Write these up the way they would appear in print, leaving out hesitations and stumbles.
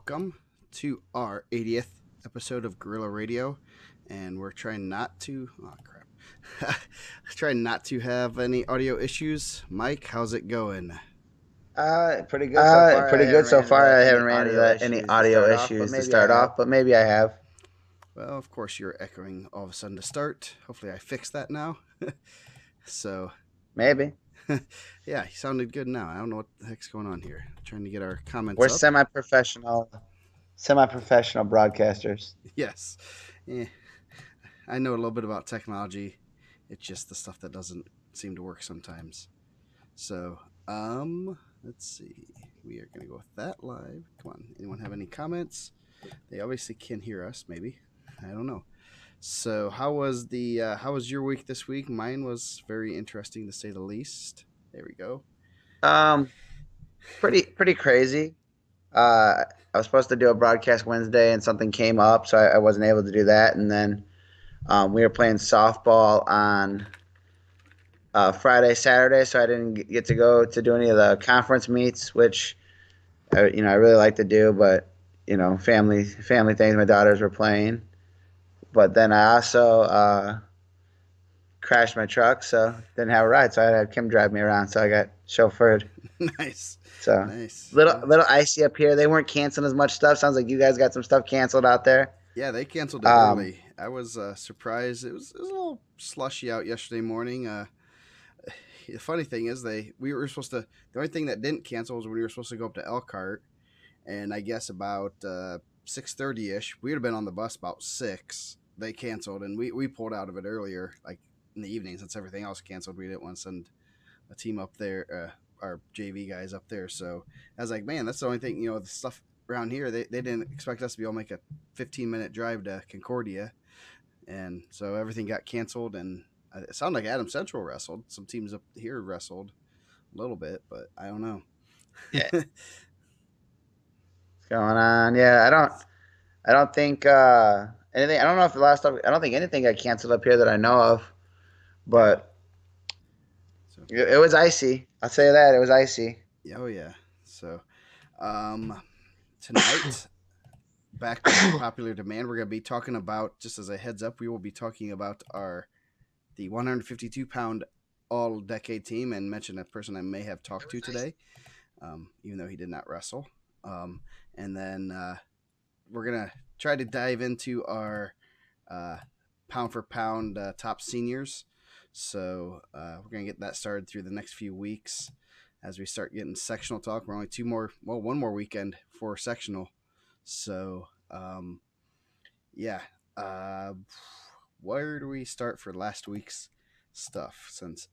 welcome to our 80th episode of Gorilla Radio. And we're trying not to, oh crap, trying not to have any audio issues. Mike, how's it going? Pretty good so far. I Pretty haven't good ran so into far. I any haven't ran audio into any issues to audio start off, but issues to maybe I start have. off, but maybe I have. Well, of course, you're echoing all of a sudden to start. Hopefully, I fixed that now. So, Maybe. yeah, he sounded good now. I don't know what the heck's going on here. Trying to get our comments We're up. semi-professional broadcasters. Yes. Eh, I know a little bit about technology. It's just the stuff that doesn't seem to work sometimes. So, let's see. We are going to go with that live. Come on. Anyone have any comments? They obviously can hear us, maybe. I don't know. So, how was your week this week? Mine was very interesting to say the least. There we go. Um, pretty crazy. I was supposed to do a broadcast Wednesday, and something came up, so I wasn't able to do that. And then we were playing softball on Friday, Saturday, so I didn't get to go to do any of the conference meets, which I really like to do, but family things. My daughters were playing. But then I also crashed my truck, so didn't have a ride. So I had Kim drive me around. So I got chauffeured. Nice. So Nice. little icy up here. They weren't canceling as much stuff. Sounds like you guys got some stuff canceled out there. Yeah, they canceled it early. I was surprised. It was a little slushy out yesterday morning. The funny thing is, we were supposed to. The only thing that didn't cancel was when we were supposed to go up to Elkhart, and I guess about 6:30 ish, we would have been on the bus about 6. They canceled, and we pulled out of it earlier, like in the evening, since everything else canceled. We didn't want to send a team up there, our JV guys up there. So I was like, man, that's the only thing. The stuff around here, they didn't expect us to be able to make a 15-minute drive to Concordia, and so everything got canceled. And it sounded like Adam Central wrestled. Some teams up here wrestled a little bit, but I don't know. Yeah. What's going on? Yeah, I don't think anything. I don't know if the last time. I don't think anything got canceled up here that I know of. But So, it was icy. I'll say that it was icy. oh yeah. So tonight, back to popular demand, we're gonna be talking about, just as a heads up, we will be talking about the 152-pound all-decade team, and mention a person I may have talked to today, even though he did not wrestle. And then we're gonna try to dive into our pound for pound top seniors. So we're gonna get that started through the next few weeks as we start getting sectional talk. We're only one more weekend for sectional. So yeah, where do we start for last week's stuff? Since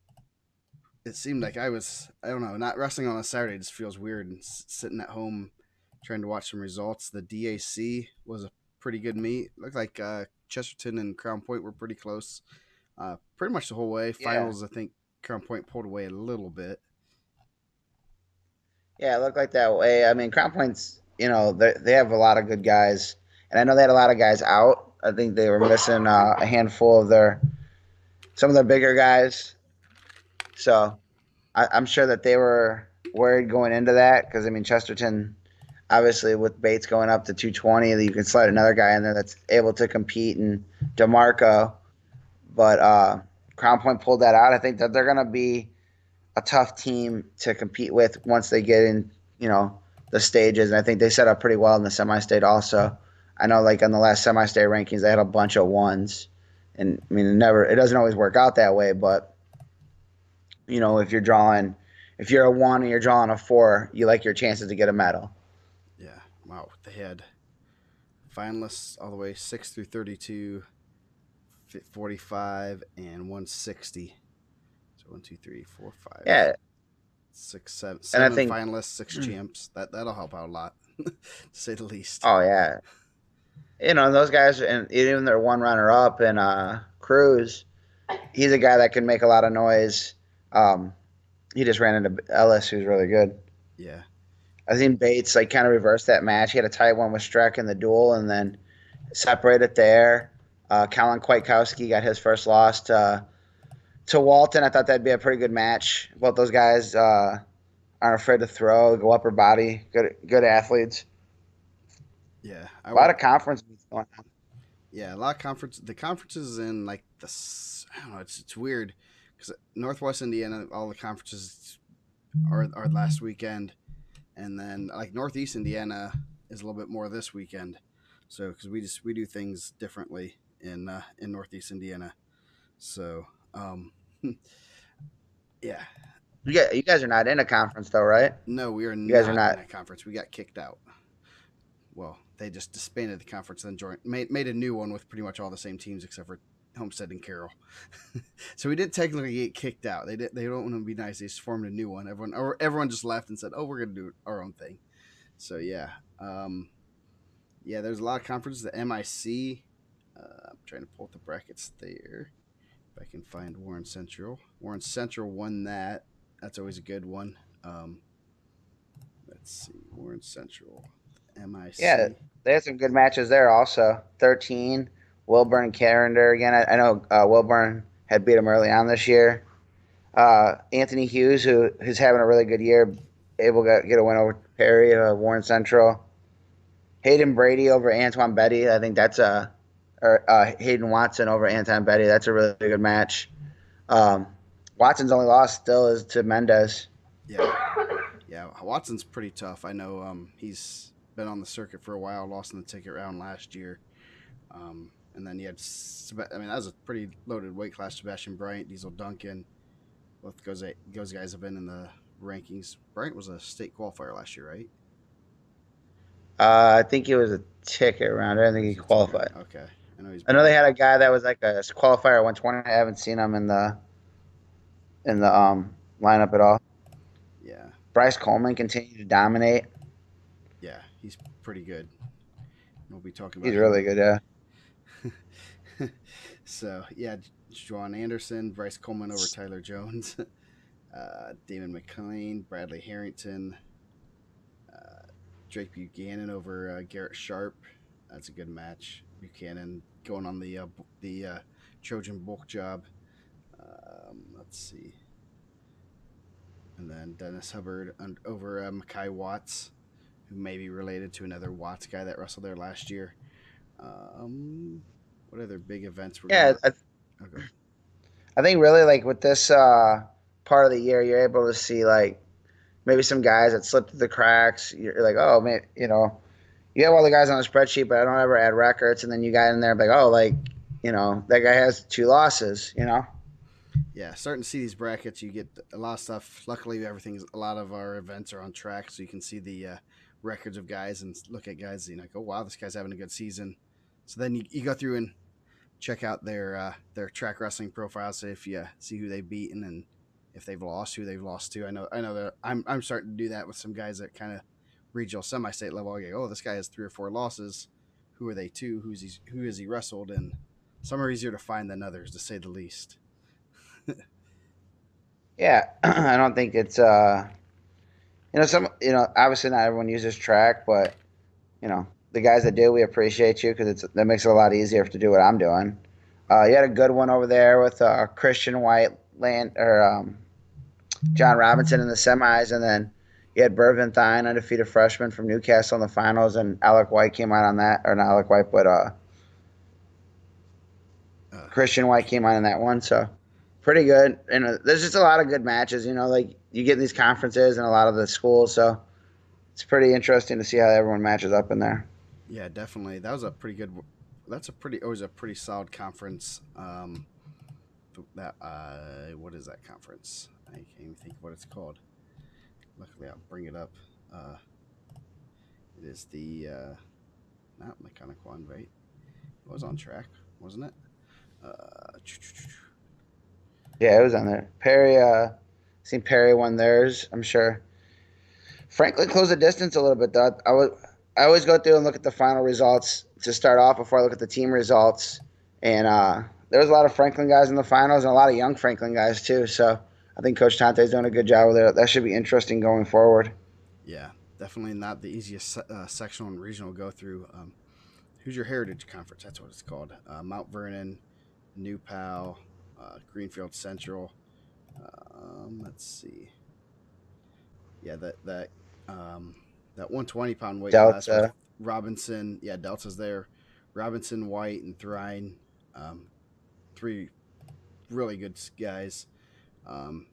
it seemed like I don't know, not wrestling on a Saturday just feels weird, and sitting at home trying to watch some results. The DAC was a pretty good meet. Looked like Chesterton and Crown Point were pretty close, pretty much the whole way. Finals, I think Crown Point pulled away a little bit. Yeah, it looked like that way. I mean, Crown Point's, they have a lot of good guys, and I know they had a lot of guys out. I think they were missing a handful of some of their bigger guys. So I'm sure that they were worried going into that because, I mean, Chesterton, obviously, with Bates going up to 220, you can slide another guy in there that's able to compete, and DeMarco. But Crown Point pulled that out. I think that they're going to be a tough team to compete with once they get in, the stages. And I think they set up pretty well in the semi-state also. I know, like, on the last semi-state rankings, they had a bunch of ones. And, I mean, it doesn't always work out that way, but, if you're a 1 and you're drawing a 4, you like your chances to get a medal. Yeah, wow. They had finalists all the way 6 through 32, 45, and 160. So 1, 2, 3, 4, 5. Yeah. 6, 7, And I 7 think finalists, 6 champs. That'll help out a lot, to say the least. Oh, yeah. Those guys, and even their one runner-up and Cruz, he's a guy that can make a lot of noise. He just ran into Ellis, who's really good. Yeah. I think Bates kind of reversed that match. He had a tight one with Streck in the duel, and then separated there. Colin Kwiatkowski got his first loss to Walton. I thought that'd be a pretty good match. Both those guys aren't afraid to throw, go upper body, good athletes. Yeah, A lot of conference meets going on. yeah, a lot of conference. The conferences in like I don't know. It's weird because Northwest Indiana, all the conferences are last weekend, and then like Northeast Indiana is a little bit more this weekend. So because we do things differently in Northeast Indiana. So yeah, You guys are not in a conference though, right? no, we are You guys are not in not. that conference. We got kicked out. Well, they just disbanded the conference, then made a new one with pretty much all the same teams except for Homestead and Carroll. So we didn't technically get kicked out. They don't want to be nice. They just formed a new one. Everyone just left and said, "Oh, we're gonna do our own thing." So yeah, yeah. There's a lot of conferences. The MIC. I'm trying to pull up the brackets there. If I can find Warren Central. Warren Central won that. That's always a good one. Let's see, Warren Central, Yeah, MIC. they had some good matches there also. 13, Wilburn and Carender again. I know Wilburn had beat them early on this year. Anthony Hughes, who's having a really good year, able to get a win over Perry, Warren Central. Hayden Brady over Antoine Betty. I think that's or Hayden Watson over Anton Betty. That's a really good match. Um, Watson's only loss still is to Mendez. Yeah, yeah. Watson's pretty tough. I know. He's been on the circuit for a while. Lost in the ticket round last year. And then you had, I mean, that was a pretty loaded weight class. Sebastian Bryant, Diesel Duncan, both those guys have been in the rankings. Bryant was a state qualifier last year, right? I think it was a ticket round. I don't think he Was it a ticket qualified. round? Okay, I know he's I know been. they had a guy that was like a qualifier at 120. I haven't seen him in the lineup at all. Yeah, Bryce Coleman continued to dominate. yeah, he's pretty good. We'll be talking He's about him. really good. Yeah. So yeah, Juwan Anderson, Bryce Coleman over Tyler Jones, Damon McLean, Bradley Harrington, Drake Buchanan over Garrett Sharp. That's a good match. Buchanan going on the Trojan bulk job. Let's see, and then Dennis Hubbard over Mackay Watts, who may be related to another Watts guy that wrestled there last year. What other big events were Yeah. going? Okay. I think really like with this part of the year, you're able to see like maybe some guys that slipped through the cracks. You're like, oh man, you have all the guys on the spreadsheet, but I don't ever add records. And then you got in there like, oh, like, that guy has 2 losses. Yeah, starting to see these brackets, you get a lot of stuff. Luckily, a lot of our events are on track, so you can see the records of guys and look at guys. Like, oh wow, this guy's having a good season. So then you go through and check out their track wrestling profiles, so if you see who they've beaten and if they've lost, who they've lost to. I know that I'm starting to do that with some guys that kind of regional semi-state level. I go, oh, this guy has 3 or 4 losses. Who are they to? Who has he wrestled? And some are easier to find than others, to say the least. Yeah, I don't think it's obviously not everyone uses track, but the guys that do, we appreciate you because that makes it a lot easier to do what I'm doing. You had a good one over there with Christian White Land or John Robinson in the semis, and then you had Bervin Thine, undefeated freshman from Newcastle in the finals, and Alec White came out on that, or not Alec White, but Uh, Christian White came on in that one, so pretty good. And there's just a lot of good matches, like you get in these conferences and a lot of the schools, so it's pretty interesting to see how everyone matches up in there. yeah, definitely. That was a pretty good. That's a pretty always a pretty solid conference. That what is that conference? I can't even think of what it's called. Luckily, I'll bring it up. Uh, it is the not Mechanic 1, right? It was on track, wasn't it? Uh, Yeah, it was on there. Perry, seen Perry won theirs, I'm sure. Franklin closed the distance a little bit, though. I always go through and look at the final results to start off before I look at the team results. And there was a lot of Franklin guys in the finals and a lot of young Franklin guys, too. So I think Coach Tante's doing a good job with it. That should be interesting going forward. yeah, definitely not the easiest sectional and regional go through. Who's your Heritage Conference? That's what it's called. Mount Vernon, New Pal, Greenfield Central. Let's see. Yeah, that 120 pound weight class was Delta. Robinson. Yeah, Delta's there. Robinson, White, and Thrine. Um, three really good guys. Um,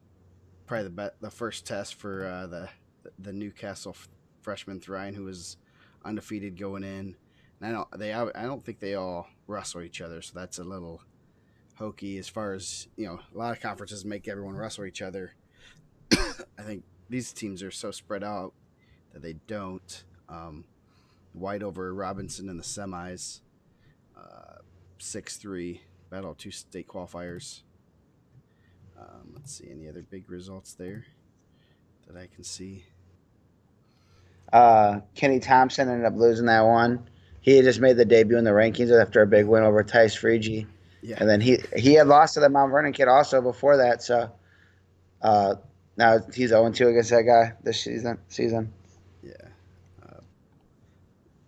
probably the first test for the Newcastle freshman Thrine, who was undefeated going in. And I don't think they all wrestle each other, so that's a little hokey as far as a lot of conferences make everyone wrestle each other. I think these teams are so spread out that they don't. White over Robinson in the semis, 6-3 battle, two state qualifiers. Let's see any other big results there that I can see. Kenny Thompson ended up losing that one. He had just made the debut in the rankings after a big win over Tice Frigi. Yeah. And then he had lost to the Mount Vernon kid also before that. So now he's 0-2 against that guy this season. Yeah.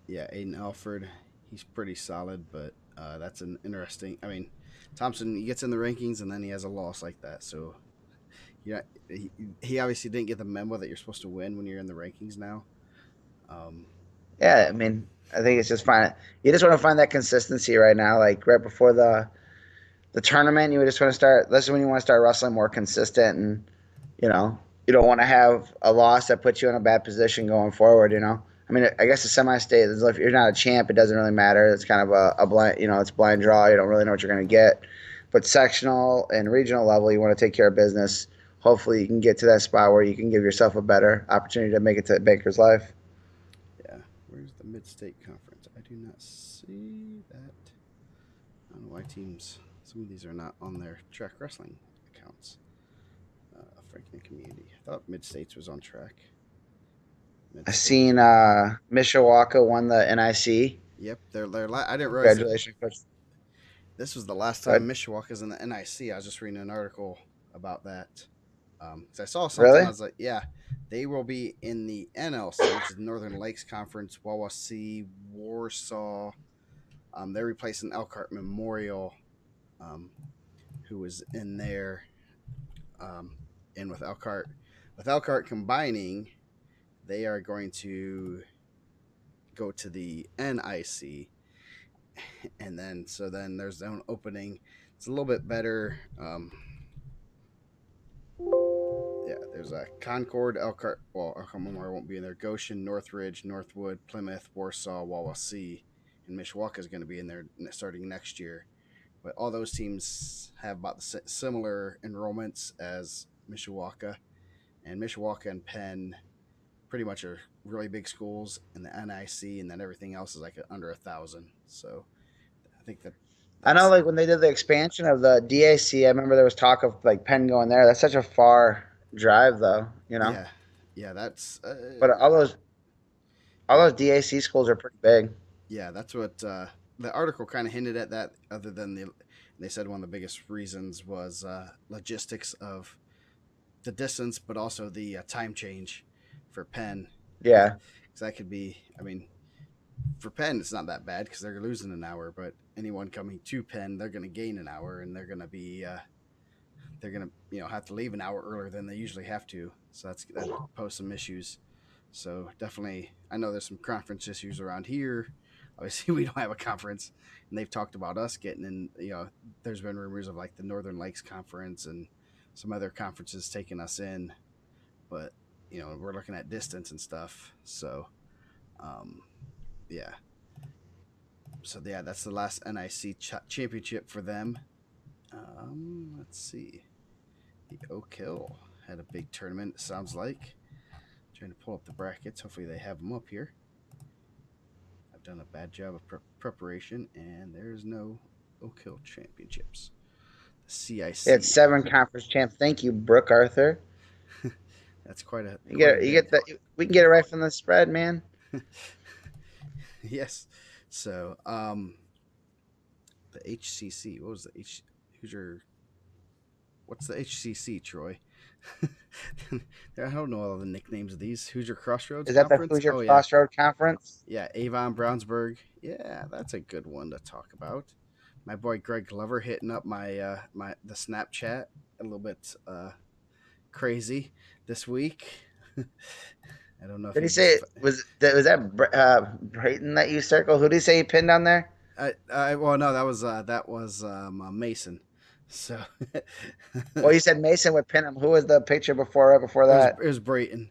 Yeah, Aiden Alford, he's pretty solid, but that's an interesting. I mean, Thompson, he gets in the rankings and then he has a loss like that. So, he obviously didn't get the memo that you're supposed to win when you're in the rankings now. Yeah, I mean, I think it's just fine. You just want to find that consistency right now. Like right before the tournament, you just want to start. This is when you want to start wrestling more consistent, and you don't want to have a loss that puts you in a bad position going forward. I mean, I guess the semi-state, if you're not a champ, it doesn't really matter. It's kind of a blind, it's blind draw. You don't really know what you're going to get. But sectional and regional level, you want to take care of business. Hopefully, you can get to that spot where you can give yourself a better opportunity to make it to Baker's Life. Yeah, where's the Mid-State Conference? I do not see that. I don't know why some of these are not on their track wrestling accounts. Franklin Community. I thought Mid-States was on track. I seen Mishawaka won the NIC. Yep, they're I didn't realize. Congratulations, Coach. This was the last time Mishawaka's in the NIC. I was just reading an article about that. I saw something. Really? I was like, yeah, they will be in the NLC, which is Northern Lakes Conference. Wawasee, Warsaw. They're replacing Elkhart Memorial, who was in there. And with Elkhart combining, they are going to go to the NIC, and then there's an opening. It's a little bit better. There's a Concord, Elkhart. Well, Elkhart Memorial won't be in there. Goshen, Northridge, Northwood, Plymouth, Warsaw, Wawasee, and Mishawaka is going to be in there starting next year. But all those teams have about the similar enrollments as Mishawaka, and Mishawaka and Penn pretty much are really big schools in the NIC, and then everything else is like under 1,000. So I think I know, like when they did the expansion of the DAC, I remember there was talk of like Penn going there. That's such a far drive, though. Yeah, that's. But all those DAC schools are pretty big. Yeah, that's what the article kind of hinted at. That other than they said one of the biggest reasons was logistics of the distance, but also the time change for Penn. Yeah, because that could be. I mean, for Penn, it's not that bad because they're losing an hour. But anyone coming to Penn, they're going to gain an hour, and they're going to be. They're going to have to leave an hour earlier than they usually have to. So that poses some issues. So definitely, I know there's some conference issues around here. Obviously, we don't have a conference, and they've talked about us getting in. There's been rumors of like the Northern Lakes Conference and some other conferences taking us in, but we're looking at distance and stuff. So, yeah. So yeah, that's the last NIC championship for them. Let's see. The Oak Hill had a big tournament. It sounds like. Trying to pull up the brackets. Hopefully they have them up here. I've done a bad job of preparation, and there's no Oak Hill championships. The CIC. It's 7 conference champs. Thank you, Brooke Arthur. That's quite a. You get that. We can get it right from the spread, man. Yes. So, the HCC. What was the H? What's the HCC, Troy? I don't know all the nicknames of these. Hoosier Crossroads. Is that Conference? the Hoosier Crossroad Conference? Yeah, Avon Brownsburg. Yeah, that's a good one to talk about. My boy Greg Glover hitting up the Snapchat a little bit crazy this week. I don't know if Did he he say just. was that Brayton that you circled? Who did he say he pinned on there? Well, no, that was Mason. So Well, you said Mason would pin him. Who was the picture before that? it was Brayton.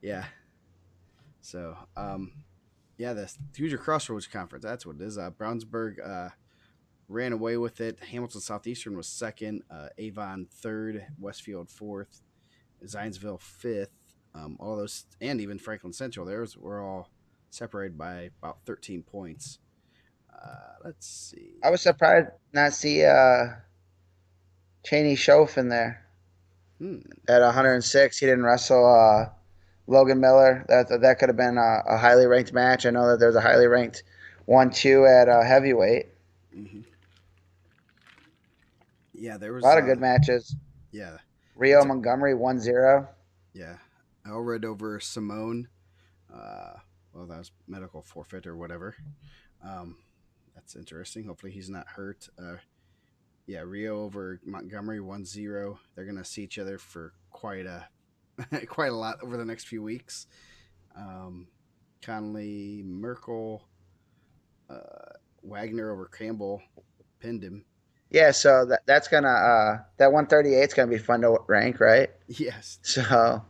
Yeah. So yeah, the Future Crossroads Conference. That's what it is. Brownsburg ran away with it. Hamilton Southeastern was second. Avon third. Westfield fourth. Zionsville fifth. All those, and even Franklin Central, theirs were all separated by about 13 points. Let's see. I was surprised not see Cheney Schoaf in there at 106. He didn't wrestle Logan Miller. That could have been a highly ranked match. I know that there's a highly ranked 1-2 at heavyweight. Mm-hmm. Yeah, there was a lot of good matches. Yeah. Rio Montgomery 1-0. Yeah. Elred over Simone. Well, that was medical forfeit or whatever. That's interesting. Hopefully he's not hurt. Yeah, Rio over Montgomery 1-0. They're gonna see each other for quite a lot over the next few weeks. Conley, Merkel, Wagner over Campbell pinned him. Yeah, so that's gonna that 138 is gonna be fun to rank, right? Yes. So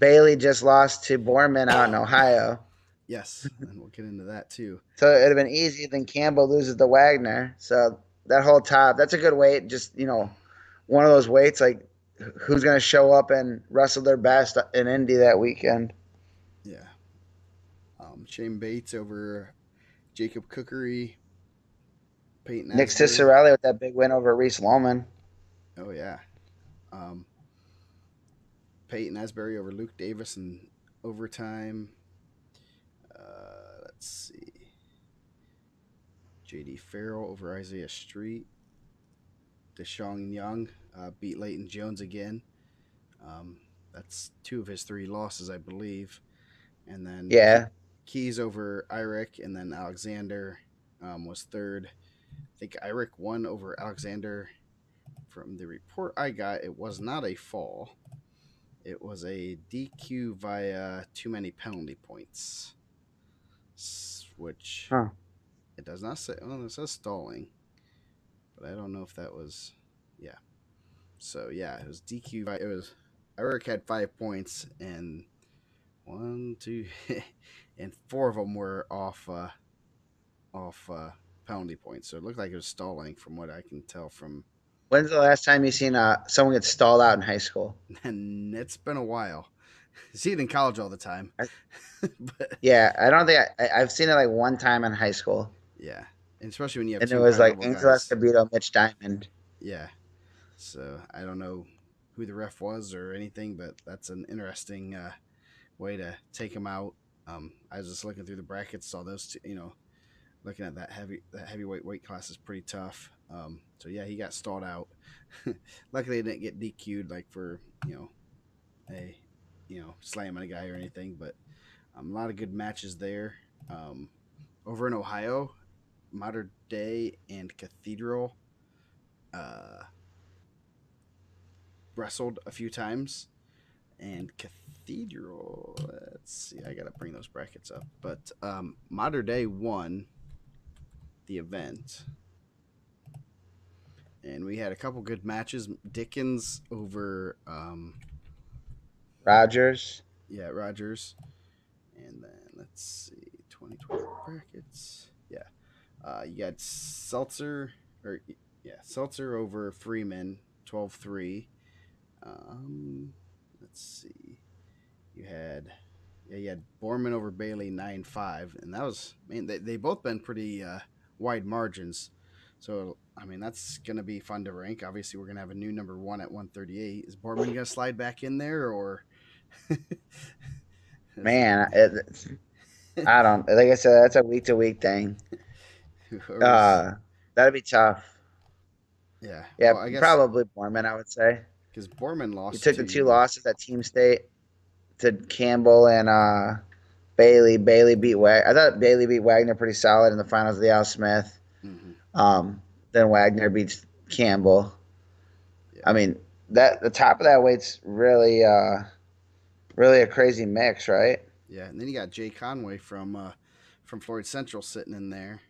Bailey just lost to Borman out in Ohio. Yes, and we'll get into that too. So it'd have been easy. Then Campbell loses to Wagner. So that whole top, that's a good weight. Just, one of those weights, like who's going to show up and wrestle their best in Indy that weekend. Yeah. Shane Bates over Jacob Cookery. Peyton Nick Cicerelli with that big win over Reese Loman. Oh, yeah. Peyton Asbury over Luke Davis in overtime. Let's see. J.D. Farrell over Isaiah Street. Deshaun Young beat Leighton Jones again. That's 2 of his 3 losses, I believe. And then Keys over Irick, and then Alexander was third. I think Irick won over Alexander. From the report I got, it was not a fall. It was a DQ via too many penalty points, which it does not say. Well, it says stalling, but I don't know if that was. Yeah. So yeah, it was DQ. It was Eric had 5 points, and 1, 2, and 4 of them were off penalty points. So it looked like it was stalling, from what I can tell from. When's the last time you seen someone get stalled out in high school? And it's been a while. I see it in college all the time. Yeah, I don't think I've seen it like one time in high school. Yeah, and especially when you have. And it was like Angel Escobedo, Mitch Diamond. Yeah, so I don't know who the ref was or anything, but that's an interesting way to take him out. I was just looking through the brackets, saw those two, looking at that heavyweight weight class is pretty tough. So yeah, he got stalled out. Luckily, he didn't get DQ'd like for slamming a guy or anything. But a lot of good matches there. Over in Ohio, Modern Day and Cathedral wrestled a few times, and Cathedral. Let's see, I gotta bring those brackets up. But Modern Day won the event. And we had a couple good matches. Dickens over Rogers. Yeah, Rogers. And then let's see, 2020 brackets. Yeah. You got Seltzer over Freeman, 12-3. Let's see. You had Borman over Bailey, 9-5. And that was, they both been pretty wide margins. So, that's going to be fun to rank. Obviously, we're going to have a new number 1 at 138. Is Borman going to slide back in there, or? Man, I don't. Like I said, that's a week-to-week thing. That'd be tough. Yeah. Yeah, well, I guess, probably Borman, I would say. Because Borman lost. He took the 2 losses at Team State to Campbell and Bailey. Bailey beat Wagner. I thought Bailey beat Wagner pretty solid in the finals of the Al Smith. Mm-hmm. Then Wagner beats Campbell. Yeah. The top of that weight's really a crazy mix, right? Yeah, and then you got Jay Conway from Floyd Central sitting in there.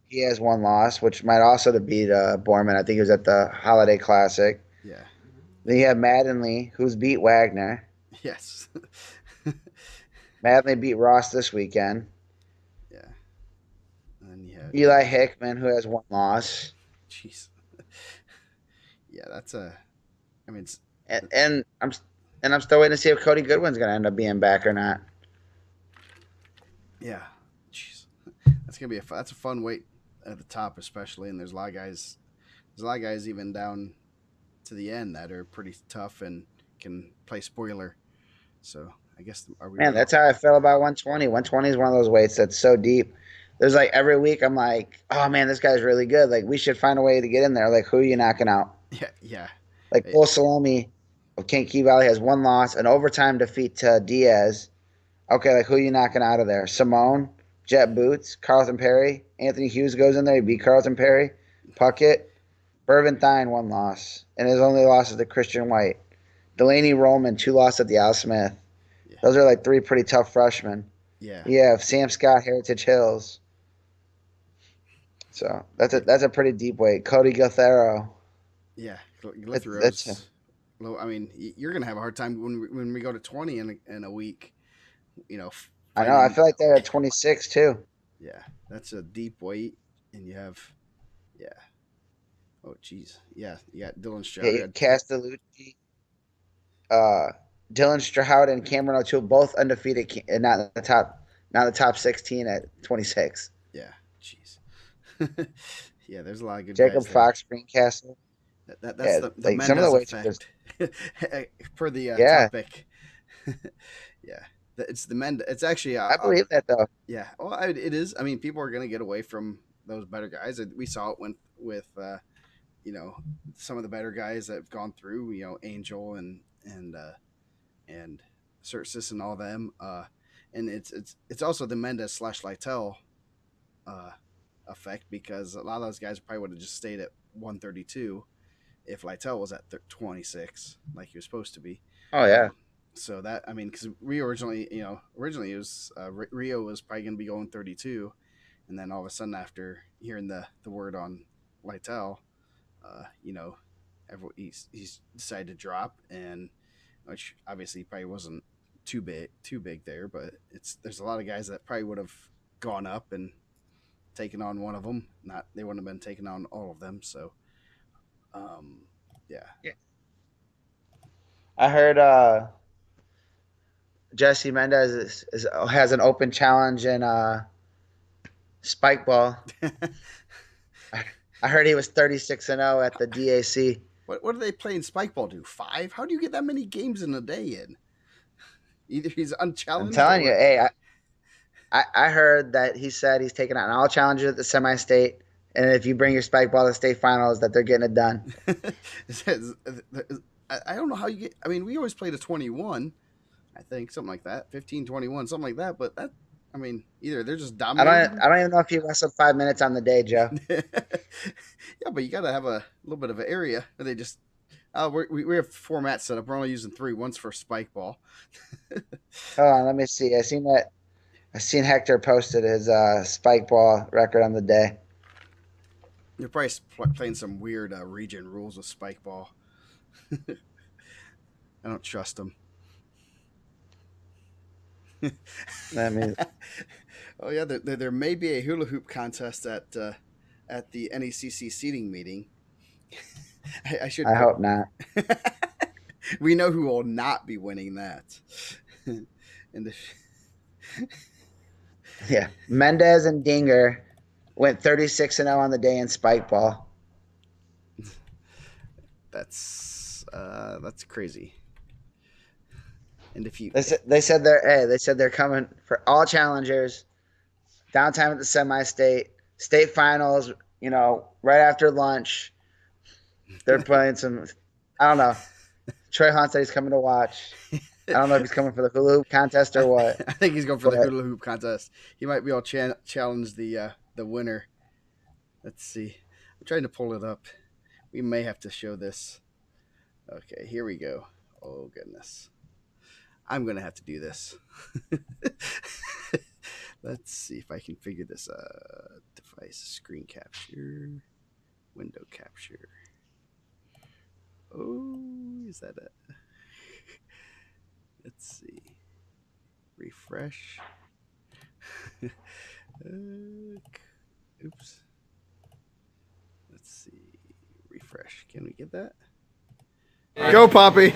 He has one loss, which might also to beat Borman. I think he was at the Holiday Classic. Yeah. Then you have Maddenly, who's beat Wagner. Yes. Maddenly beat Ross this weekend. Yeah. And then you have Eli Hickman, who has one loss. jeez. Yeah, that's a. I mean, And I'm still waiting to see if Cody Goodwin's going to end up being back or not. yeah, jeez, that's gonna be that's a fun weight at the top, especially. And there's a lot of guys. There's a lot of guys even down to the end that are pretty tough and can play spoiler. So I guess are we? Man, that's how I feel about 120. 120 is one of those weights that's so deep. There's like every week I'm like, oh man, this guy's really good. Like we should find a way to get in there. Like who are you knocking out? Yeah, yeah. Like Paul Salami of Kankakee Valley has one loss, an overtime defeat to Diaz. Okay, like who are you knocking out of there? Simone, Jet Boots, Carlton Perry, Anthony Hughes goes in there. He beat Carlton Perry, Puckett, Thine, one loss, and his only loss is to Christian White. Delaney Roman, two losses at the Al Smith. Yeah. Those are like three pretty tough freshmen. Yeah. You have Sam Scott, Heritage Hills. So that's a pretty deep weight. Cody Guthero. Yeah, Guthero's. I mean, you're gonna have a hard time when we go to 20 in a week. You know, I know. I feel like they're at 26 too. Yeah, that's a deep weight, and you have, yeah. Oh, geez, yeah. You got Dylan Stroud. Yeah, Castellucci, Dylan Stroud, and Cameron O'Toole both undefeated, and not the top 16 at 26. Yeah, jeez. Yeah, there's a lot of good Jacob guys Fox, Greencastle. That's the like Mendez some of the weights effect per the yeah. topic. Yeah, it's the Mendez. It's actually I believe that though. Yeah, well, it is. I mean, people are going to get away from those better guys. We saw it with you know, some of the better guys that have gone through. You know, Angel and Cercis and all them. And it's also the Mendez / Lytle effect, because a lot of those guys probably would have just stayed at 132 if Lytle was at 26 like he was supposed to be. Oh yeah. So that, I mean, because we originally it was Rio was probably going to be going 32, and then all of a sudden after hearing the word on Lytle, you know, he's decided to drop, and which obviously probably wasn't too big there, but there's a lot of guys that probably would have gone up and taken on one of them. Not they wouldn't have been taking on all of them. So, yeah. I heard Jesse Mendez has an open challenge in spike ball. I heard he was 36-0 at the DAC. What do they play in spike ball? Do 5? How do you get that many games in a day in? Either he's unchallenged. I'm telling you, hey, I heard that he said he's taking out all challenges at the semi-state, and if you bring your spike ball to state finals, that they're getting it done. I don't know how you get. I mean, we always played a 21, I think, something like that, 15, 21, something like that. But that, I mean, either they're just dominating. I don't even know if he wrestled 5 minutes on the day, Joe. Yeah, but you got to have a little bit of an area where they just. We have 4 mats set up. We're only using 3. One's for spike ball. Hold on, let me see. I seen Hector posted his spike ball record on the day. You're probably playing some weird region rules with spike ball. I don't trust them. Oh yeah, there may be a hula hoop contest at the NECC seating meeting. I hope not. We know who will not be winning that. Yeah, Mendez and Dinger went 36-0 on the day in spike ball. That's crazy. And if you they said they're coming for all challengers, downtime at the semi-state, state finals. You know, right after lunch, they're playing some. I don't know. Troy Hunt said he's coming to watch. I don't know if he's coming for the hula hoop contest or what. I think he's going for the hula hoop contest. He might be able to challenge the winner. Let's see. I'm trying to pull it up. We may have to show this. Okay, here we go. Oh goodness. I'm gonna have to do this. Let's see if I can figure this. Device screen capture, window capture. Oh, is that a? Let's see. Refresh. Oops. Let's see. Refresh. Can we get that? Go, Poppy.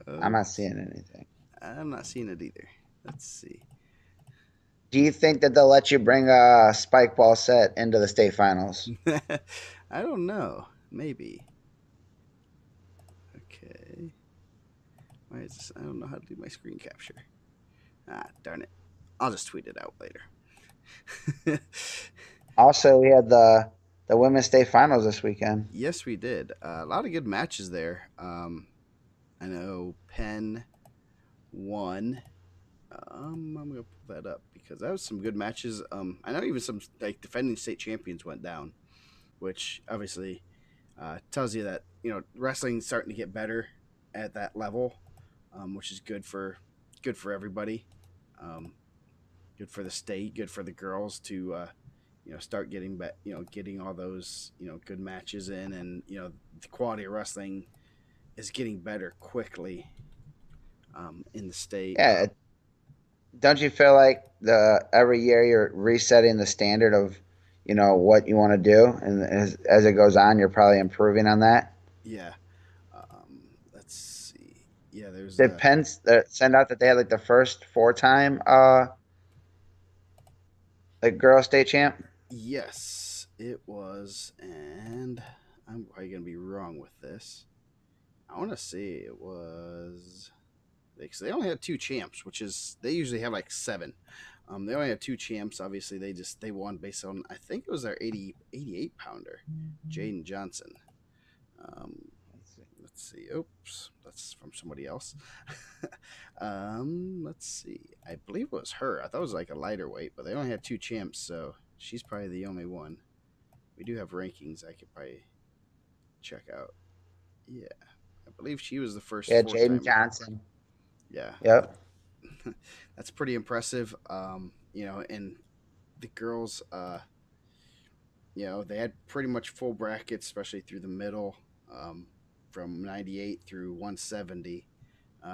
I'm not seeing anything. I'm not seeing it either. Let's see. Do you think that they'll let you bring a spike ball set into the state finals? I don't know. Maybe. Okay. Why is this? I don't know how to do my screen capture. Ah, darn it. I'll just tweet it out later. Also, we had the women's state finals this weekend. Yes, we did. A lot of good matches there. I know Penn won. I'm gonna pull that up because that was some good matches. I know even some like defending state champions went down, which obviously tells you that wrestling's starting to get better at that level, which is good for everybody. Um, Good for the state, good for the girls to start getting getting all those good matches in, and the quality of wrestling is getting better quickly in the state. Yeah, don't you feel like the every year you're resetting the standard of what you want to do, and as it goes on, you're probably improving on that? Yeah. Let's see. Yeah, there's Did Penn send out that they had like the first four-time like girl state champ? yes, it was, and I'm probably gonna be wrong with this. I want to say it was because they only had two champs, which is they usually have like seven. They only had two champs. Obviously, they won based on I think it was their 88 pounder, Jaden Johnson. Um, let's see. Oops, that's from somebody else. Let's see. I believe it was her. I thought it was like a lighter weight, but they only had two champs, so she's probably the only one. We do have rankings I could probably check out. Yeah, I believe she was the first Yeah, four Jaden time. Johnson. Yeah, Yep. that's pretty impressive. And the girls, they had pretty much full brackets, especially through the middle, from 98 through 170,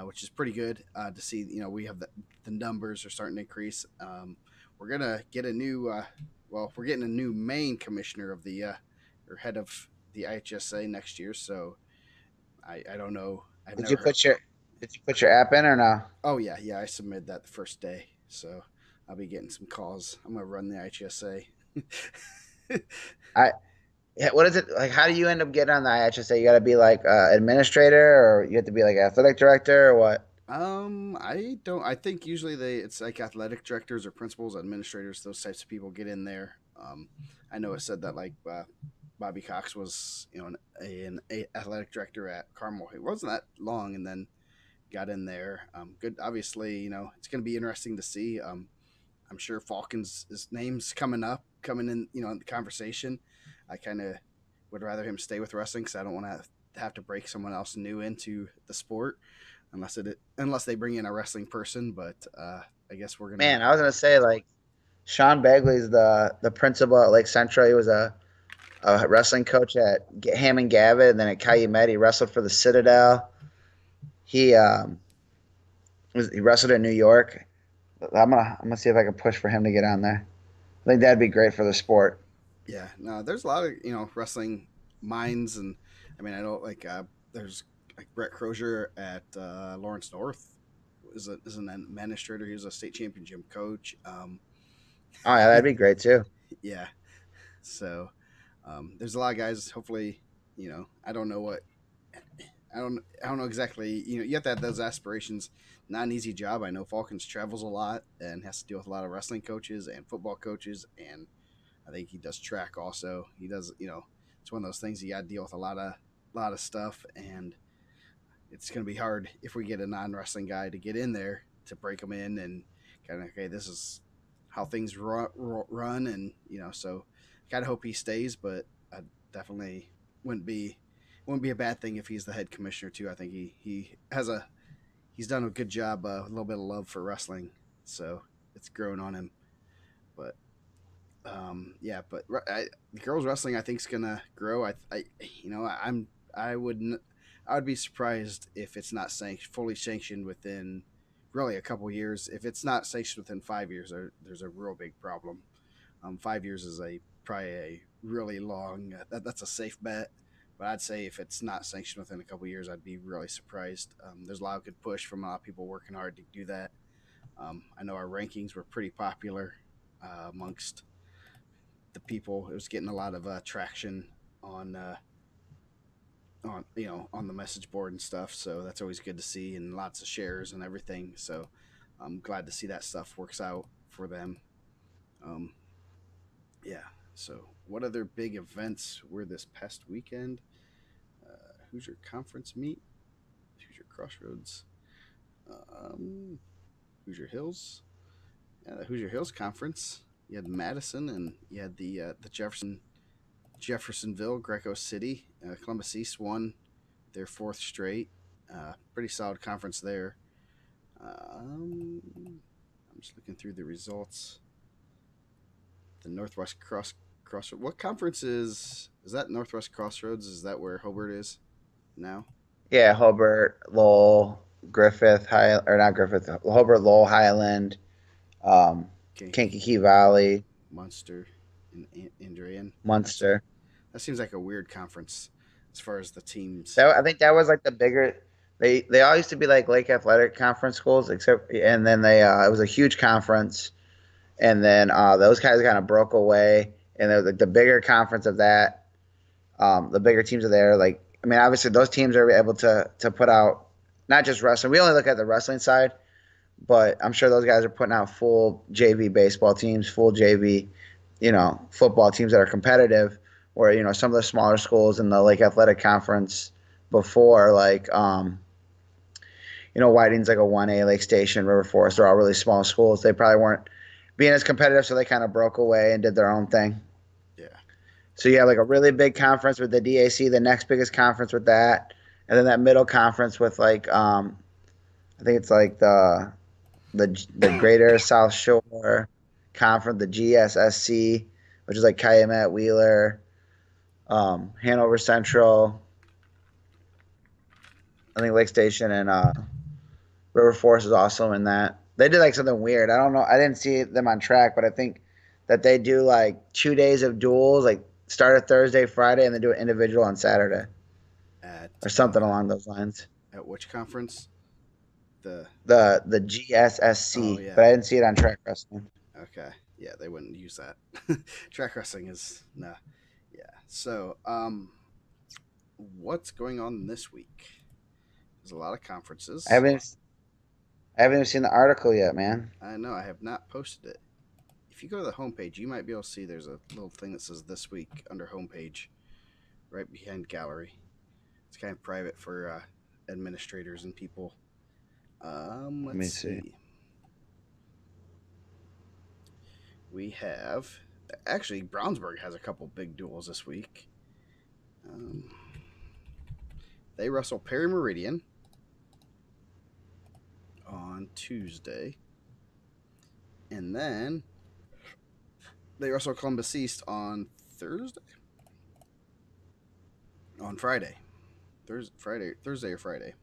which is pretty good to see. We have the numbers are starting to increase. We're gonna get a new, we're getting a new main commissioner of the, or head of the IHSA next year. So I don't know. I've Did never you heard. put your Did you put your app in or no? Oh yeah. I submitted that the first day, so I'll be getting some calls. I'm gonna run the IHSA. I Yeah, what is it like? How do you end up getting on the IHSA? You got to be like administrator, or you have to be like athletic director, or what? I don't. I think usually it's like athletic directors or principals, administrators, those types of people get in there. I know it said that like Bobby Cox was an athletic director at Carmel. It wasn't that long, and then got in there. Good. Obviously, it's going to be interesting to see. I'm sure Falcons' his name's coming in, in the conversation. I kind of would rather him stay with wrestling because I don't want to have to break someone else new into the sport, unless they bring in a wrestling person. But I guess we're gonna. Man, I was gonna say like Sean Bagley's the principal at Lake Central. He was a wrestling coach at Hammond Gavitt, and then at Calumet. He wrestled for the Citadel. He he wrestled in New York. I'm gonna see if I can push for him to get on there. I think that'd be great for the sport. Yeah, no, there's a lot of wrestling minds, and I mean I know like there's like Brett Crozier at Lawrence North is an administrator. He was a state champion gym coach. Oh yeah, that'd be great too. Yeah, so there's a lot of guys. Hopefully, I don't know what I don't know exactly. You have to have those aspirations. Not an easy job. I know Falcons travels a lot and has to deal with a lot of wrestling coaches and football coaches, and I think he does track also. He does. It's one of those things you got to deal with a lot of stuff, and it's going to be hard if we get a non wrestling guy to get in there to break them in and kind of okay, this is how things run, and so I kind of hope he stays, but I definitely wouldn't be wouldn't be a bad thing if he's the head commissioner too. I think he he's done a good job. A little bit of love for wrestling, so it's grown on him. But yeah, but girls wrestling I think is gonna grow. I you know I wouldn't I would be surprised if it's not fully sanctioned within really a couple years. If it's not sanctioned within 5 years, there's a real big problem. 5 years is a probably a really long. That's a safe bet. But I'd say if it's not sanctioned within a couple years, I'd be really surprised. There's a lot of good push from a lot of people working hard to do that. I know our rankings were pretty popular amongst the people. It was getting a lot of traction on on the message board and stuff. So that's always good to see, and lots of shares and everything. So I'm glad to see that stuff works out for them. Um, yeah. So what other big events were this past weekend? Hoosier Conference meet, Hoosier Crossroads, um, Hoosier Hills. Yeah, the Hoosier Hills Conference. You had Madison, and you had the Jeffersonville, Greco City. Columbus East won their fourth straight. Pretty solid conference there. I'm just looking through the results. The Northwest Crossroads. What conference is that? Northwest Crossroads. Is that where Hobart is now? Yeah, Hobart, Lowell, Griffith, or not Griffith, Hobart, Lowell, Highland, Okay, Kankakee Valley, Munster, and Andrian. Munster. That seems like a weird conference as far as the teams. I think that was like the bigger. They all used to be like Lake Athletic Conference schools, except and then they it was a huge conference, and then those guys kind of broke away, and there was like the bigger conference of that. The bigger teams are there. Like I mean, obviously those teams are able to put out not just wrestling. We only look at the wrestling side, but I'm sure those guys are putting out full JV baseball teams, full JV, football teams that are competitive. Where some of the smaller schools in the Lake Athletic Conference before, like Whiting's like a 1A, Lake Station, River Forest, they're all really small schools. They probably weren't being as competitive, so they kind of broke away and did their own thing. Yeah. So you have like a really big conference with the DAC, the next biggest conference with that, and then that middle conference with like I think it's like the Greater South Shore Conference, the GSSC, which is like Calumet, Wheeler, Hanover Central, I think Lake Station, and River Forest is also in that. They did like something weird. I don't know. I didn't see them on track, but I think that they do like 2 days of duels, like start a Thursday, Friday, and then do an individual on Saturday or something along those lines. At which conference? The GSSC, Oh, yeah. but I didn't see it on track wrestling. Okay. Yeah, they wouldn't use that. Track wrestling is no. Yeah. So, what's going on this week? There's a lot of conferences. I haven't even seen the article yet, man. I know I have not posted it. If you go to the homepage, you might be able to see there's a little thing that says this week under homepage, right behind gallery. It's kind of private for administrators and people. Let me see. see. We have actually Brownsburg has a couple big duels this week. They wrestle Perry Meridian on Tuesday, and then they wrestle Columbus East on Thursday. On Friday, Thursday or Friday.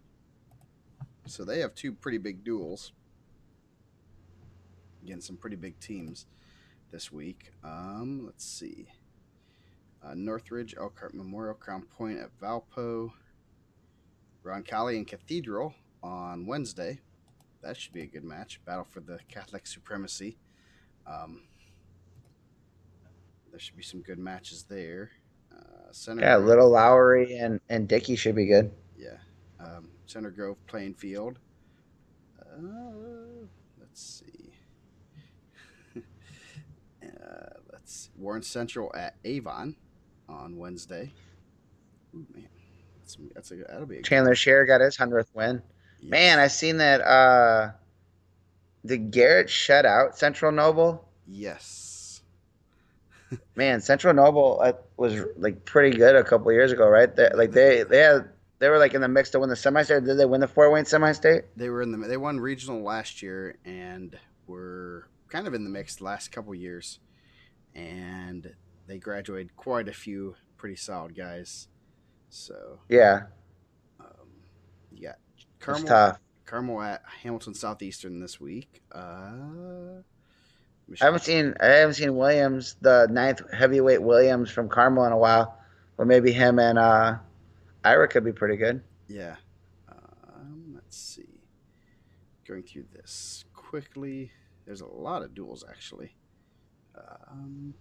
So they have two pretty big duels against some pretty big teams this week. Let's see. Northridge, Elkhart Memorial, Crown Point at Valpo, Roncalli and Cathedral on Wednesday. That should be a good match. Battle for the Catholic supremacy. There should be some good matches there. Center Yeah, Grove, Little Lowry and Dickey should be good. Yeah. Center Grove playing field. Let's see. Warren Central at Avon on Wednesday. Ooh, man, that'll be a Chandler Scherer got his 100th win. Yes. Man, I seen that. Did Garrett shut out Central Noble? Yes. Man, Central Noble was like pretty good a couple years ago, right? They had They were like in the mix to win the semi-state. Did they win the Fort Wayne semi-state? They won regional last year and were kind of in the mix the last couple years, and they graduated quite a few pretty solid guys. So Yeah, you got it's Carmel tough. Carmel at Hamilton Southeastern this week. I haven't seen Williams, the ninth heavyweight Williams from Carmel in a while, but maybe him and Ira could be pretty good. Yeah. Let's see. Going through this quickly. There's a lot of duels actually. Um,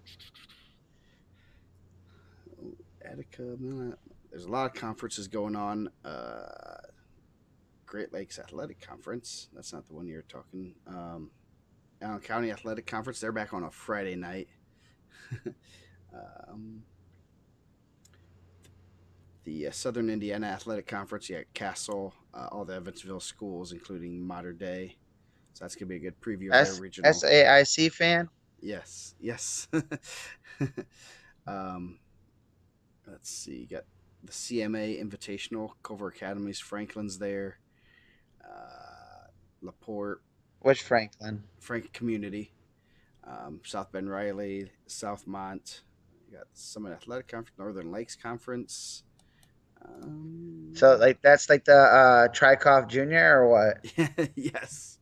Attica. There's a lot of conferences going on. Great Lakes Athletic Conference. That's not the one you're talking. Allen County Athletic Conference. They're back on a Friday night. um, the Southern Indiana Athletic Conference. You got Castle, all the Evansville schools, including Modern Day. So that's gonna be a good preview of their regional. SAIC fan. Yes. um, let's see. You got the CMA Invitational, Culver Academy's Franklin's there. LaPorte, Which Franklin? Frank Community, South Bend Riley, Southmont. You got Summit Athletic Conference, Northern Lakes Conference. So like that's like the Trikoff Junior or what? Yes.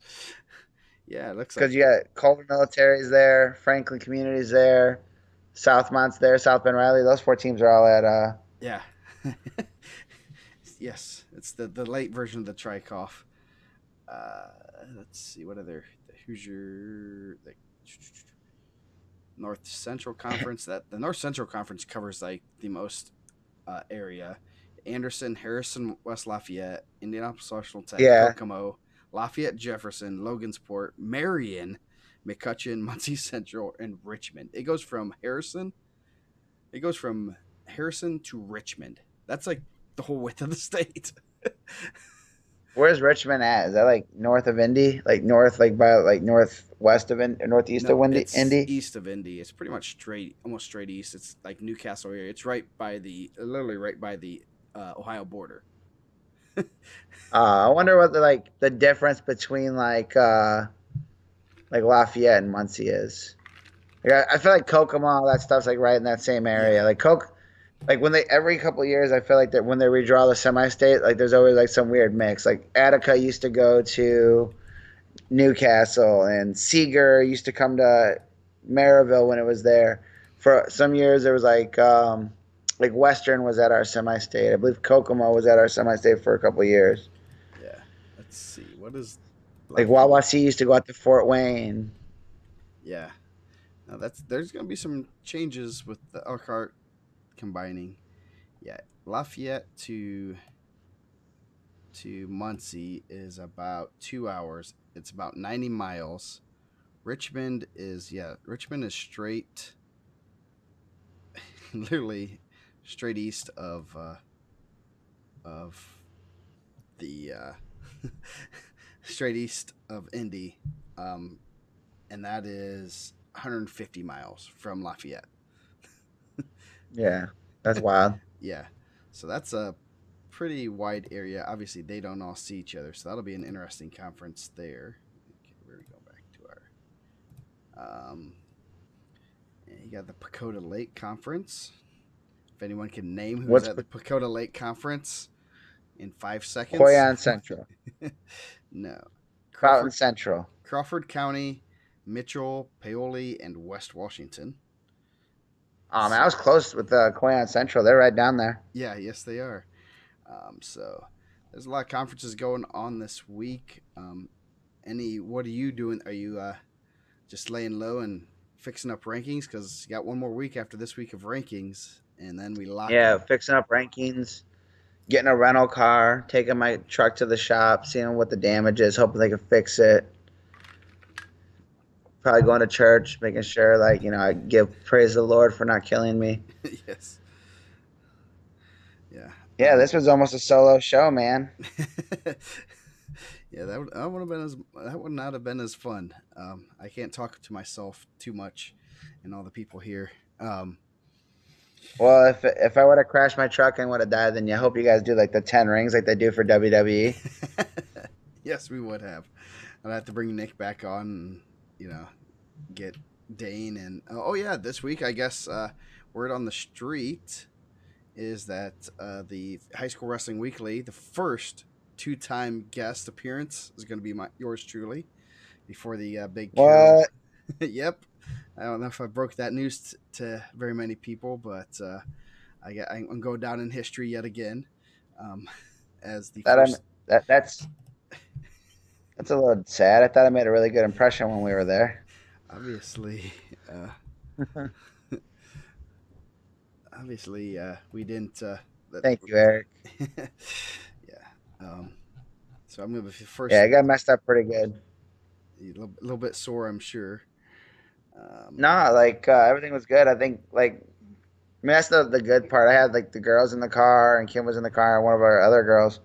Yeah, it looks like Because you got Culver Military's there, Franklin Community's there, Southmont's there, South Bend Riley. Those four teams are all at. Yeah. Yes, it's the late version of the Trikoff. Let's see what other the Hoosier the North Central Conference. That the North Central Conference covers like the most area. Anderson, Harrison, West Lafayette, Indianapolis Social Tech, Yeah. Kokomo, Lafayette, Jefferson, Logansport, Marion, McCutcheon, Muncie Central, and Richmond. It goes from Harrison to Richmond. That's like the whole width of the state. Where's Richmond at? Is that like north of Indy? Like north, like by like northwest of Indy, northeast No, of it's Indy? east of Indy. It's pretty much almost straight east. It's like Newcastle area. It's literally right by the Ohio border. I wonder what the difference between like Lafayette and Muncie is. Like, I feel like Kokomo, all that stuff's like right in that same area. Yeah. Like when they every couple of years, I feel like that when they redraw the semi-state, like there's always like some weird mix. Like Attica used to go to Newcastle, and Seeger used to come to Maryville when it was there. For some years, there was like Western was at our semi-state. I believe Kokomo was at our semi-state for a couple of years. Yeah. Let's see. What is Like Wawasee used to go out to Fort Wayne. Yeah. Now there's gonna be some changes with the Elkhart combining. Yeah. Lafayette to Muncie is about 2 hours. It's about 90 miles. Richmond is straight literally straight east of the straight east of Indy, and that is 150 miles from Lafayette. Yeah, that's wild. Yeah, so that's a pretty wide area. Obviously, they don't all see each other, so that'll be an interesting conference there. Okay, we're gonna go back to our. You got the Pacoda Lake Conference. If anyone can name who's at the Pacoda Lake Conference in 5 seconds. Coyan Central. No. Fountain Central. Crawford County, Mitchell, Paoli, and West Washington. Man, I was close with Coyan Central. They're right down there. Yeah, yes, they are. So there's a lot of conferences going on this week. What are you doing? Are you just laying low and fixing up rankings? Because you got one more week after this week of rankings, and then we lock. Yeah, fixing up rankings, getting a rental car, taking my truck to the shop, seeing what the damage is, hoping they can fix it. Probably going to church, making sure, I give praise to the Lord for not killing me. Yes. Yeah. Yeah, this was almost a solo show, man. Yeah, that would not have been as fun. I can't talk to myself too much, and all the people here. Well, if I would have crashed my truck and would have died, then I hope you guys do like the 10 rings like they do for WWE. Yes, we would have. I'd have to bring Nick back on and, get Dane. And, oh, yeah, this week, I guess, word on the street is that the High School Wrestling Weekly, the first two-time guest appearance is going to be yours truly before the big Carol. What? Yep. I don't know if I broke that news to very many people, but I'm going down in history yet again as the That I'm first. that's a little sad. I thought I made a really good impression when we were there. Obviously, we didn't. Thank you, Eric. Yeah. So I'm gonna be the first. Yeah, I got messed up pretty good. A little bit sore, I'm sure. No, like everything was good. I think like I mean that's the good part. I had like the girls in the car and Kim was in the car and one of our other girls.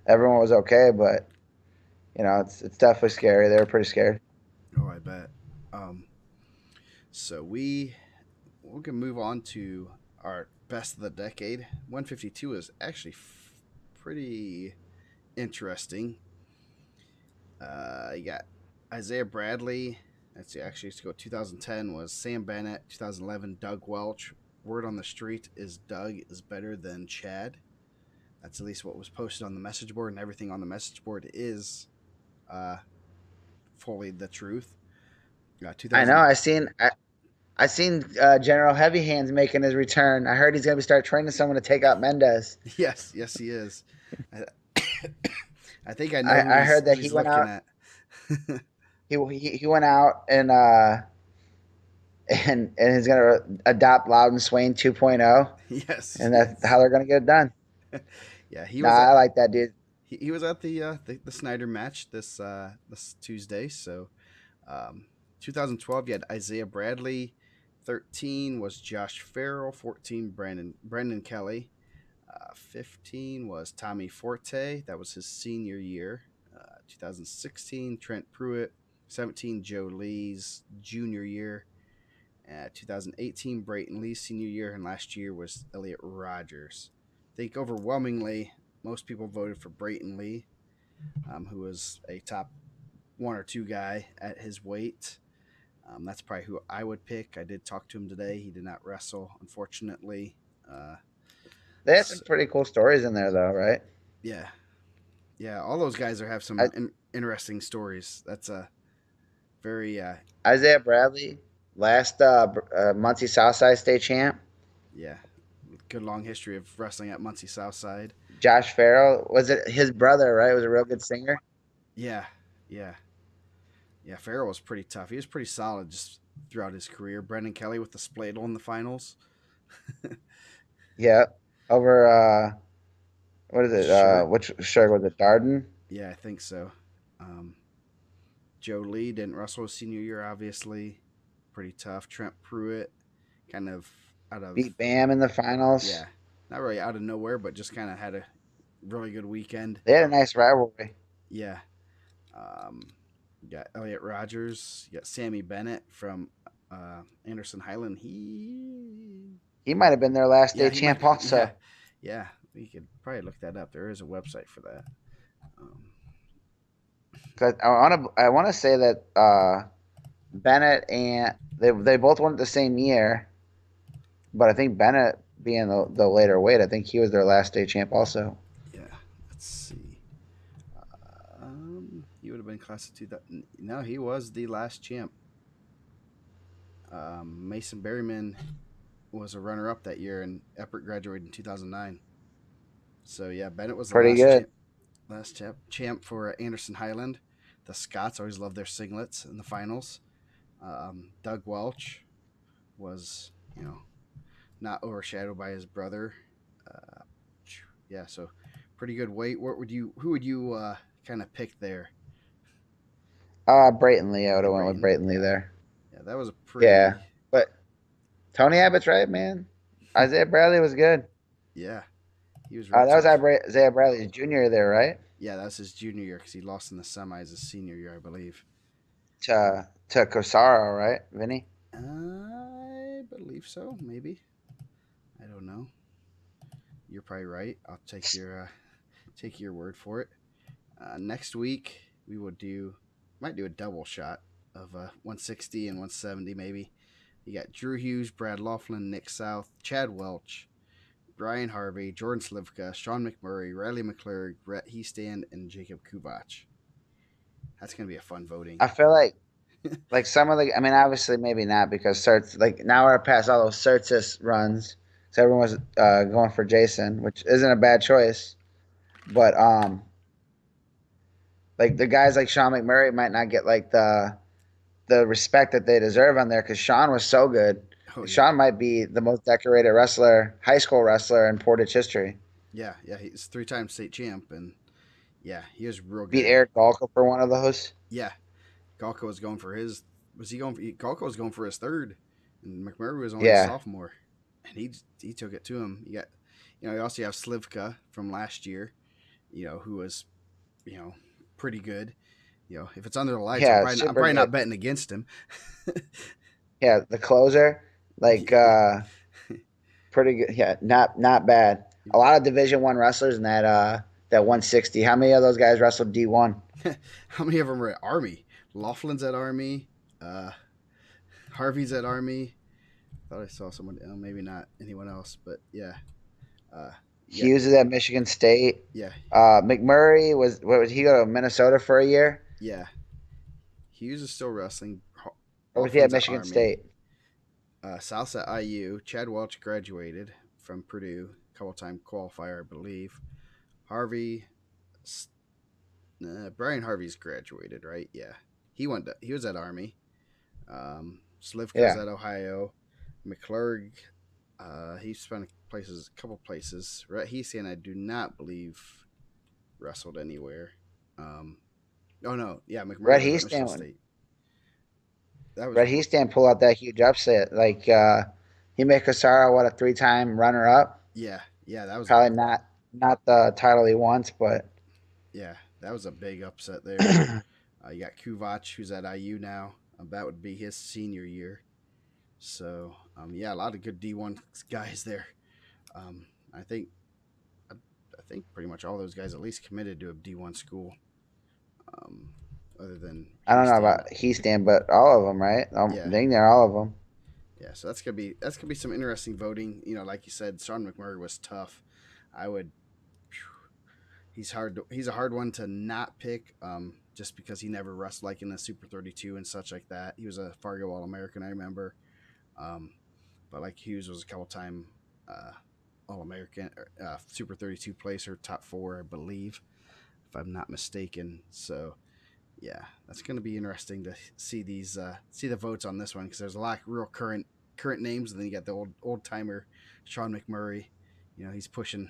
Everyone was okay, but it's definitely scary. They were pretty scared. Oh, I bet. Um, so we can move on to our best of the decade. 152 is actually pretty interesting. You got Isaiah Bradley. Let's see, actually, to go 2010 was Sam Bennett. 2011, Doug Welch. Word on the street is Doug is better than Chad. That's at least what was posted on the message board, and everything on the message board is fully the truth. I know. 2000. I seen General Heavy Hands making his return. I heard he's gonna be start training someone to take out Mendez. Yes, yes, he is. I, I think I know I heard that who he he's went looking out. at. He went out and he's gonna adopt Loudon Swain 2.0, Yes, and that's yes. how they're gonna get it done. Yeah, he Nah, was I at like that dude. he was at the Snyder match this Tuesday. So, 2012 you had Isaiah Bradley. 13 was Josh Farrell. 14 Brandon Kelly. 15 was Tommy Forte. That was his senior year. 2016 Trent Pruitt. 17 Joe Lee's junior year. 2018 Brayton Lee's senior year, and last year was Elliot Rogers. I think overwhelmingly most people voted for Brayton Lee, who was a top one or two guy at his weight. That's probably who I would pick. I did talk to him today. He did not wrestle, unfortunately. Uh, They had some so, pretty cool stories in there, though, right? yeah, yeah, all those guys have I, some interesting stories. That's a very Isaiah Bradley, last Muncie Southside state champ. yeah, good long history of wrestling at Muncie Southside. Josh Farrell, was it his brother? Right, was a real good singer. Yeah, yeah, yeah. Farrell was pretty tough. He was pretty solid just throughout his career. Brendan Kelly with the Spladle in the finals. Yeah, over what is it? Sure. Which sure was it? Darden. Yeah, I think so. Um, Joe Lee didn't wrestle his senior year, obviously. Pretty tough. Trent Pruitt, kind of out of, Beat Bam in the finals. yeah, not really out of nowhere, but just kind of had a really good weekend. They had a nice rivalry. Yeah. Um, you got Elliot Rogers. You got Sammy Bennett from Anderson Highland. He might have been their last Yeah, day he might champ be. Yeah, also. yeah. We could probably look that up. There is a website for that. Um, 'Cause I wanna say that Bennett and they both won it the same year, but I think Bennett being the later weight, I think he was their last day champ also. yeah. Let's see. He would have been class of 2000. No, he was the last champ. Mason Berryman was a runner-up that year, and Eppert graduated in 2009. So yeah, Bennett was the Pretty good. last champ for Anderson Highland. The Scots always loved their singlets in the finals. Doug Welch was, not overshadowed by his brother. Uh, yeah, so pretty good weight. Who would you kind of pick there? Brayton Lee, I would Yeah, have went with Brayton. Brayton Lee Yeah, there. yeah, that was a Yeah, pretty. but Tony Abbott's right, man. Isaiah Bradley was good. Yeah, he was real That was tough. Isaiah Bradley's junior there, right? Yeah, that was his junior year because he lost in the semis his senior year, I believe. To Cosaro, right, Vinny? I believe so, maybe. I don't know. You're probably right. I'll take your word for it. Next week we will do might do a double shot of 160 and 170 maybe. You got Drew Hughes, Brad Laughlin, Nick South, Chad Welch, Brian Harvey, Jordan Slivka, Sean McMurray, Riley McClure, Brett Heastand, and Jacob Kuvac. That's gonna be a fun voting. I feel like some of the. I mean, obviously maybe not because certs like now we're past all those Certis runs, so everyone's going for Jason, which isn't a bad choice. But like the guys like Sean McMurray might not get like the respect that they deserve on there because Sean was so good. Oh yeah, Sean might be the most decorated wrestler, high school wrestler in Portage history. yeah. He's 3 time state champ, and yeah, he was real Beat good. Eric Galko for one of those. Yeah, Galko was going for his. Was he going? Galko was going for his third, and McMurray was only a Yeah, sophomore, and he took it to him. You got, you also have Slivka from last year, who was, you know, pretty good. If it's under the lights, yeah, I'm super probably not good. betting against him. Yeah, the closer, like Yeah. pretty good. Yeah, not bad. A lot of Division One wrestlers in that 160. How many of those guys wrestled D1? How many of them are at Army? Laughlin's at Army. Uh, Harvey's at Army. Thought I saw someone. Maybe not anyone else, but yeah. Uh, yeah, Hughes is at Michigan State. yeah, McMurray was what was he go to Minnesota for a year, yeah. Hughes is still wrestling. or was he at Laughlin's at Michigan Army. State? South's at IU. Chad Welch graduated from Purdue, couple time qualifier, I believe. Harvey, Brian Harvey's graduated, right? Yeah, he was at Army. Slivka's Yeah, at Ohio. McClurg, he spent a couple places. Right, he's saying I do not believe wrestled anywhere. Um, oh no, yeah, McMurray Red was at Michigan Heaston. State. That was Red Heaston pulled out that huge upset. Like Hime Kasara, what a three-time runner-up. yeah, that was a Probably not the title he wants, but yeah, that was a big upset there. You got Kuvac, who's at IU now. That would be his senior year. So yeah, a lot of good D1 guys there. Um, I think I think pretty much all those guys at least committed to a D1 school, um, other than I don't know Heastand. about Heaston, but all of them, right? Yeah, Dang near all of them. yeah. So that's gonna be some interesting voting. Like you said, Sean McMurray was tough. I would. He's a hard one to not pick, just because he never wrestled like in the Super 32 and such like that. He was a Fargo All American, I remember. Um, but like Hughes was a couple time uh, All American, Super 32 placer, top four, I believe, if I'm not mistaken. So yeah, that's going to be interesting to see the votes on this one because there's a lot of real current names, and then you got the old timer Sean McMurray. He's pushing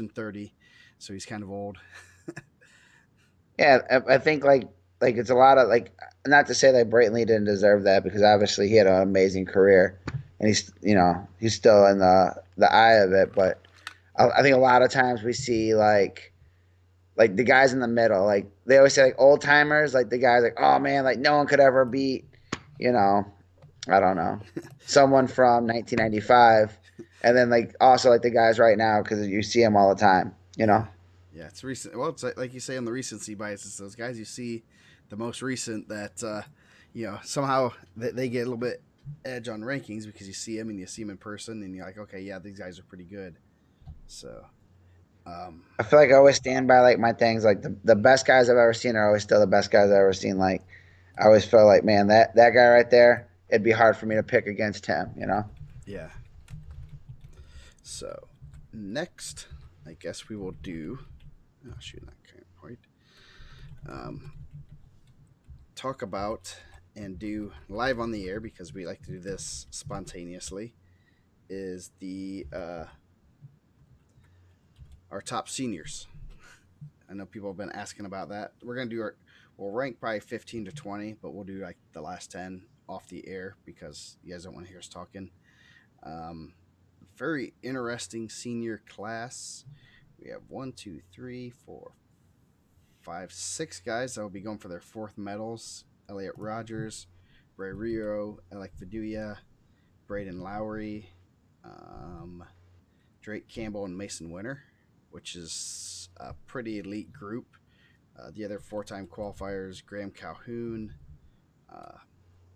30, so he's kind of old. Yeah, I think like it's a lot of like not to say that Brayton Lee didn't deserve that because obviously he had an amazing career and he's still in the eye of it, but I think a lot of times we see like the guys in the middle, like they always say like old timers, like the guys like oh man, like no one could ever beat, you know, I don't know, someone from 1995, and then like also like the guys right now because you see them all the time, you Yeah, know. yeah, it's recent. Well, it's like you say on the recency bias. It's those guys you see the most recent that somehow they get a little bit edge on rankings because you see them and you see them in person and you're like, okay, yeah, these guys are pretty good. So, um, I feel like I always stand by like my things. Like the best guys I've ever seen are always still the best guys I've ever seen. Like I always feel like, man, that guy right there, it'd be hard for me to pick against him. You know? yeah. So next, I guess we will do. Oh shoot, not quite. Um, talk about and do live on the air because we like to do this spontaneously. Is the our top seniors? I know people have been asking about that. We're gonna do we'll rank probably 15 to 20, but we'll do like the last 10 off the air because you guys don't want to hear us talking. Um, Very interesting senior class. We have one, two, three, four, five, six guys that will be going for their fourth medals. Elliot Rogers, Bray Rio, Alec Viduya, Braden Lowry, um, Drake Campbell and Mason Winter, which is a pretty elite group. The other four-time qualifiers, Graham Calhoun, uh,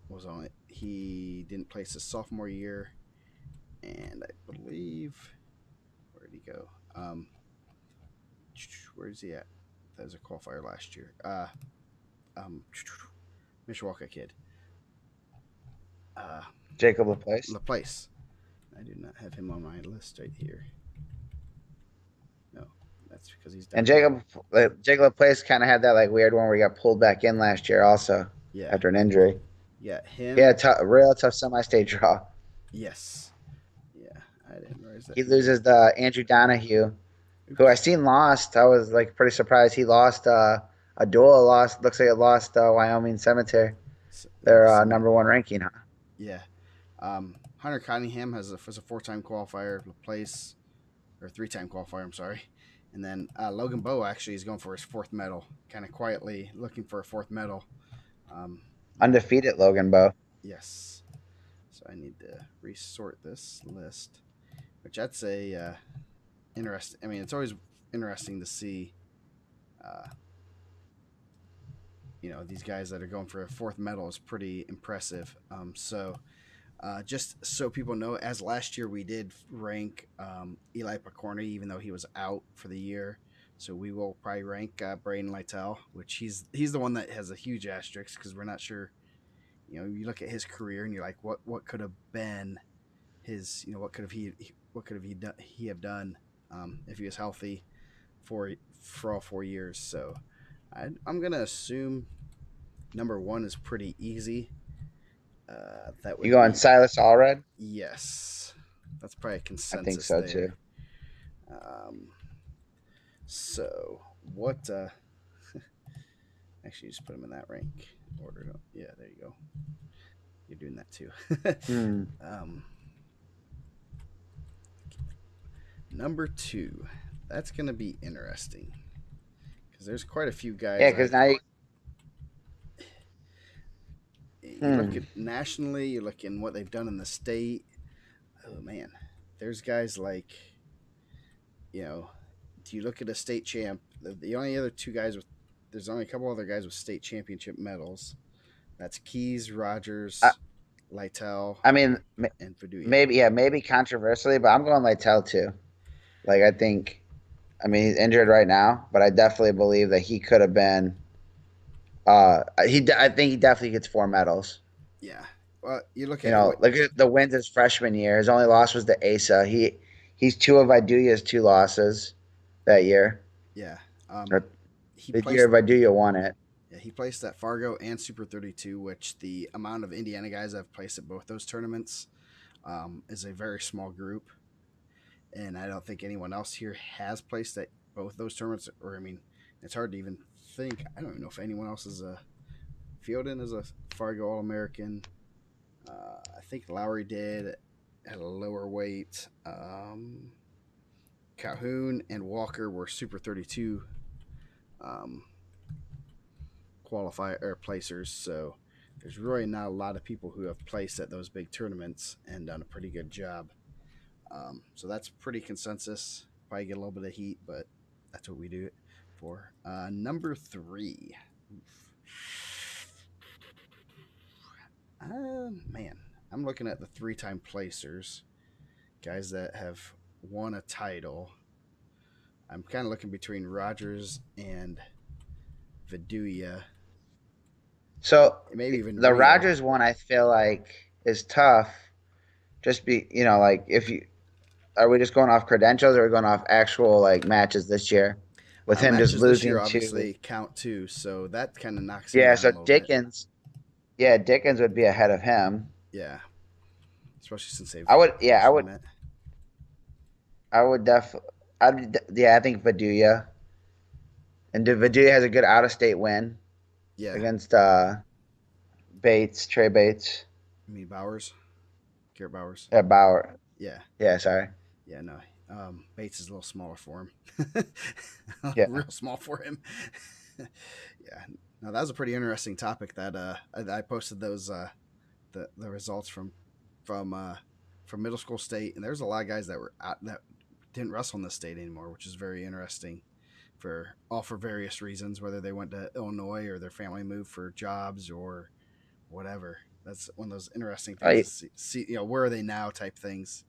was on it. He didn't place his sophomore year, and I believe where did he go? Where's he at? That was a qualifier last year. Mishawaka kid. Jacob Laplace. Laplace. I do not have him on my list right here. No, that's because he's done. And Jacob Laplace kind of had that like weird one where he got pulled back in last year also. Yeah. After an injury. Yeah, him. Yeah, real tough semi-state draw. Yes. Yeah, I didn't realize that. He loses the Andrew Donahue, who I seen lost. I was like pretty surprised he lost a duel. Looks like it lost Wyoming Cemetery. Their number one ranking, huh? Yeah. Hunter Cunningham was a four-time qualifier, Laplace, or three-time qualifier, I'm sorry. And then Logan Bowe actually is going for his fourth medal, kind of quietly looking for a fourth medal. Undefeated Logan Bowe. Yes. So I need to resort this list, which I'd say interesting. I mean, it's always interesting to see, these guys that are going for a fourth medal is pretty impressive. Just so people know, as last year we did rank Eli Picorni, even though he was out for the year. So we will probably rank Braden Lytle, which he's the one that has a huge asterisk because we're not sure. You look at his career and you're like, what could have been his? What could he have done if he was healthy for all 4 years? So I'm gonna assume number one is pretty easy. That would you going Silas Allred? Yes, that's probably a consensus. I think so there. too. So what? Actually, just put him in that rank order. Yeah, there you go. You're doing that too. Number two, that's gonna be interesting because there's quite a few guys. Yeah, because now you look at nationally, you look in what they've done in the state. Oh man, there's guys like, do you look at a state champ? The only other two guys there's only a couple other guys with state championship medals. That's Keys, Rogers, Lytle. I mean, and Faduya. Maybe controversially, but I'm going Lytle too. Like I think, he's injured right now, but I definitely believe that he could have been. I think he definitely gets 4 medals. Yeah. Well, you look at look at the wins his freshman year. His only loss was to Asa. He's 2 of Iduya's 2 losses that year. Yeah. The year Iduya won it. Yeah, he placed at Fargo and Super 32, which the amount of Indiana guys I've placed at both those tournaments is a very small group. And I don't think anyone else here has placed at both those tournaments. Or, it's hard to even think. I don't even know if anyone else is Fielden is a Fargo All-American. I think Lowry did at a lower weight. Calhoun and Walker were Super 32 qualifier or placers. So there's really not a lot of people who have placed at those big tournaments and done a pretty good job. So that's pretty consensus. Probably get a little bit of heat, but that's what we do it for. Number 3. Man, I'm looking at the 3-time placers, guys that have won a title. I'm kind of looking between Rogers and Faduya. So maybe even the Rogers one, I feel like is tough. Just like are we just going off credentials or are we going off actual like matches this year? With him just losing year, to obviously count too, so that kind of knocks. Yeah, him down so a little Dickens, bit. Dickens would be ahead of him. Yeah, especially since they've. I would definitely. I think Faduya. And Faduya has a good out-of-state win. Yeah. Against Trey Bates. You mean Bowers? Garrett Bowers. Yeah, Bauer. Yeah. Yeah, sorry. Yeah, no. Bates is a little smaller for him. Yeah. Real small for him. Yeah. Now that was a pretty interesting topic that I posted those the results from middle school state, and there's a lot of guys that were out that didn't wrestle in the state anymore, which is very interesting for various reasons, whether they went to Illinois or their family moved for jobs or whatever. That's one of those interesting things I, to see, where are they now type things.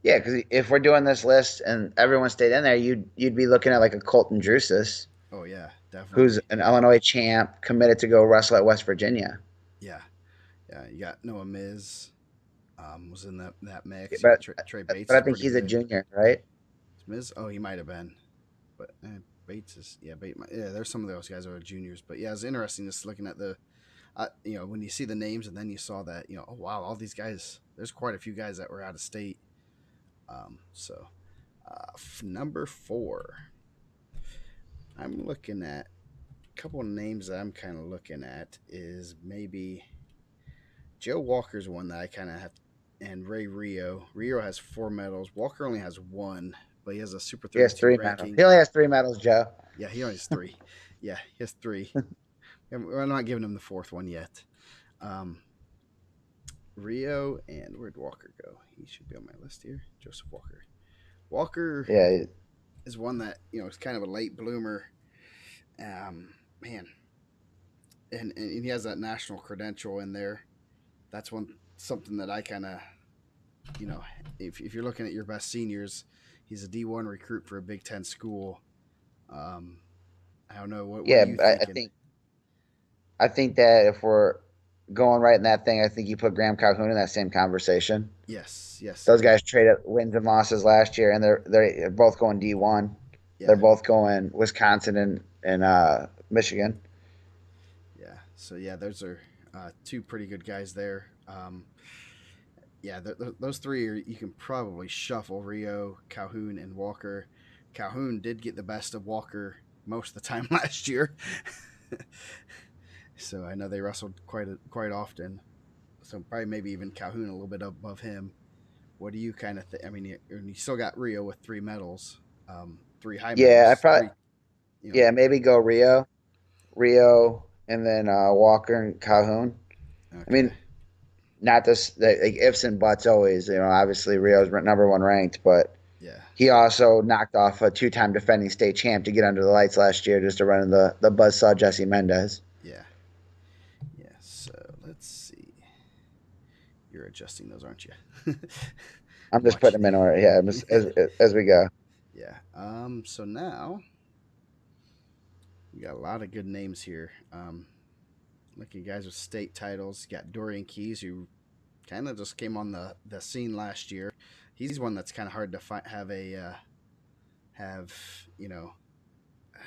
yeah, because if we're doing this list and everyone stayed in there, you'd be looking at like a Colton Drusus, Oh yeah, who's definitely. an Illinois champ, committed to go wrestle at West Virginia. Yeah, yeah. You got Noah Miz, was in that mix. You got But Trey Bates but I is think pretty he's a good. junior, right? Miz, oh, he might have been, but Bates is yeah. There's some of those guys who are juniors, but yeah, it's interesting just looking at the, when you see the names and then you saw that, oh wow, all these guys. There's quite a few guys that were out of state. So number 4, I'm looking at a couple of names that I'm kind of looking at is maybe Joe Walker's one that I kind of have, and Ray Rio. Rio has 4 medals. Walker only has 1, but he has a Super He has 32 three medals. ranking. He only has 3 medals, Joe. Yeah, he only has 3. Yeah, he has 3. And we're not giving him the 4th one yet. Rio, and where'd Walker go? He should be on my list here. Joseph Walker. Walker Yeah, is one that is kind of a late bloomer. Man, and he has that national credential in there. That's something that I kind of, if you're looking at your best seniors, he's a D1 recruit for a Big Ten school. I don't know what yeah. are you thinking? I think that if we're going right in that thing, I think you put Graham Calhoun in that same conversation. Yes. Those guys traded wins and losses last year, and they're both going D1. Yeah. They're both going Wisconsin and Michigan. Yeah. So yeah, those are 2 pretty good guys there. Yeah, those 3 you can probably shuffle: Rio, Calhoun, and Walker. Calhoun did get the best of Walker most of the time last year, so I know they wrestled quite often. So probably maybe even Calhoun a little bit above him. What do you kind of think? I mean, you still got Rio with 3 medals, 3 high Yeah, I medals, probably 3. maybe go Rio, and then Walker and Calhoun. I Okay. mean, not this like ifs and buts always. Obviously Rio's #1 ranked, but Yeah. he also knocked off a 2-time defending state champ to get under the lights last year just to run the buzzsaw Jesse Mendez. Yeah. Yeah. So let's see. You're adjusting those, aren't you? I'm just putting them in order. Yeah, as we go. Yeah. So now we got a lot of good names here. Looking guys with state titles. You got Dorian Keys, who kind of just came on the scene last year. He's one that's kind of hard to have.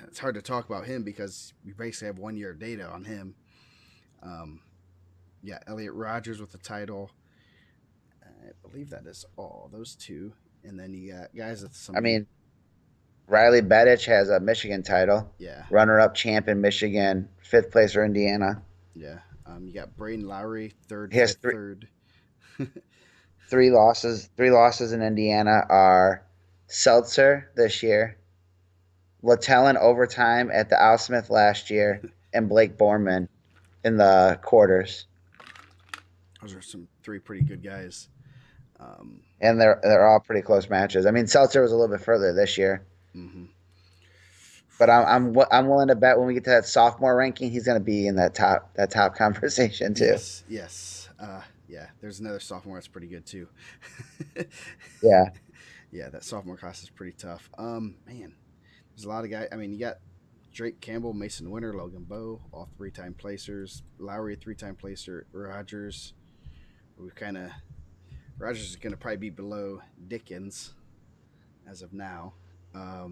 It's hard to talk about him because we basically have 1 year of data on him. Yeah, Elliot Rogers with the title. I believe that is all those 2, and then you got guys with some. I mean, Riley Bedich has a Michigan title. Yeah. Runner-up champ in Michigan, 5th placer Indiana. Yeah. You got Braden Lowry, 3rd, He has 5th, 3rd. 3 losses. 3 losses in Indiana are Seltzer this year, Littell in overtime at the Al Smith last year, and Blake Borman in the quarters. Those are some 3 pretty good guys. And they're all pretty close matches. I mean, Seltzer was a little bit further this year. Mm-hmm. But I'm willing to bet when we get to that sophomore ranking, he's going to be in that top conversation too. Yes. Yeah. There's another sophomore that's pretty good too. Yeah. Yeah, that sophomore class is pretty tough. Man, there's a lot of guys. I mean, you got Drake Campbell, Mason Winter, Logan Bowe, all 3-time placers. Lowry, a 3-time placer. Rogers, Rogers is going to probably be below Dickens as of now. Yeah,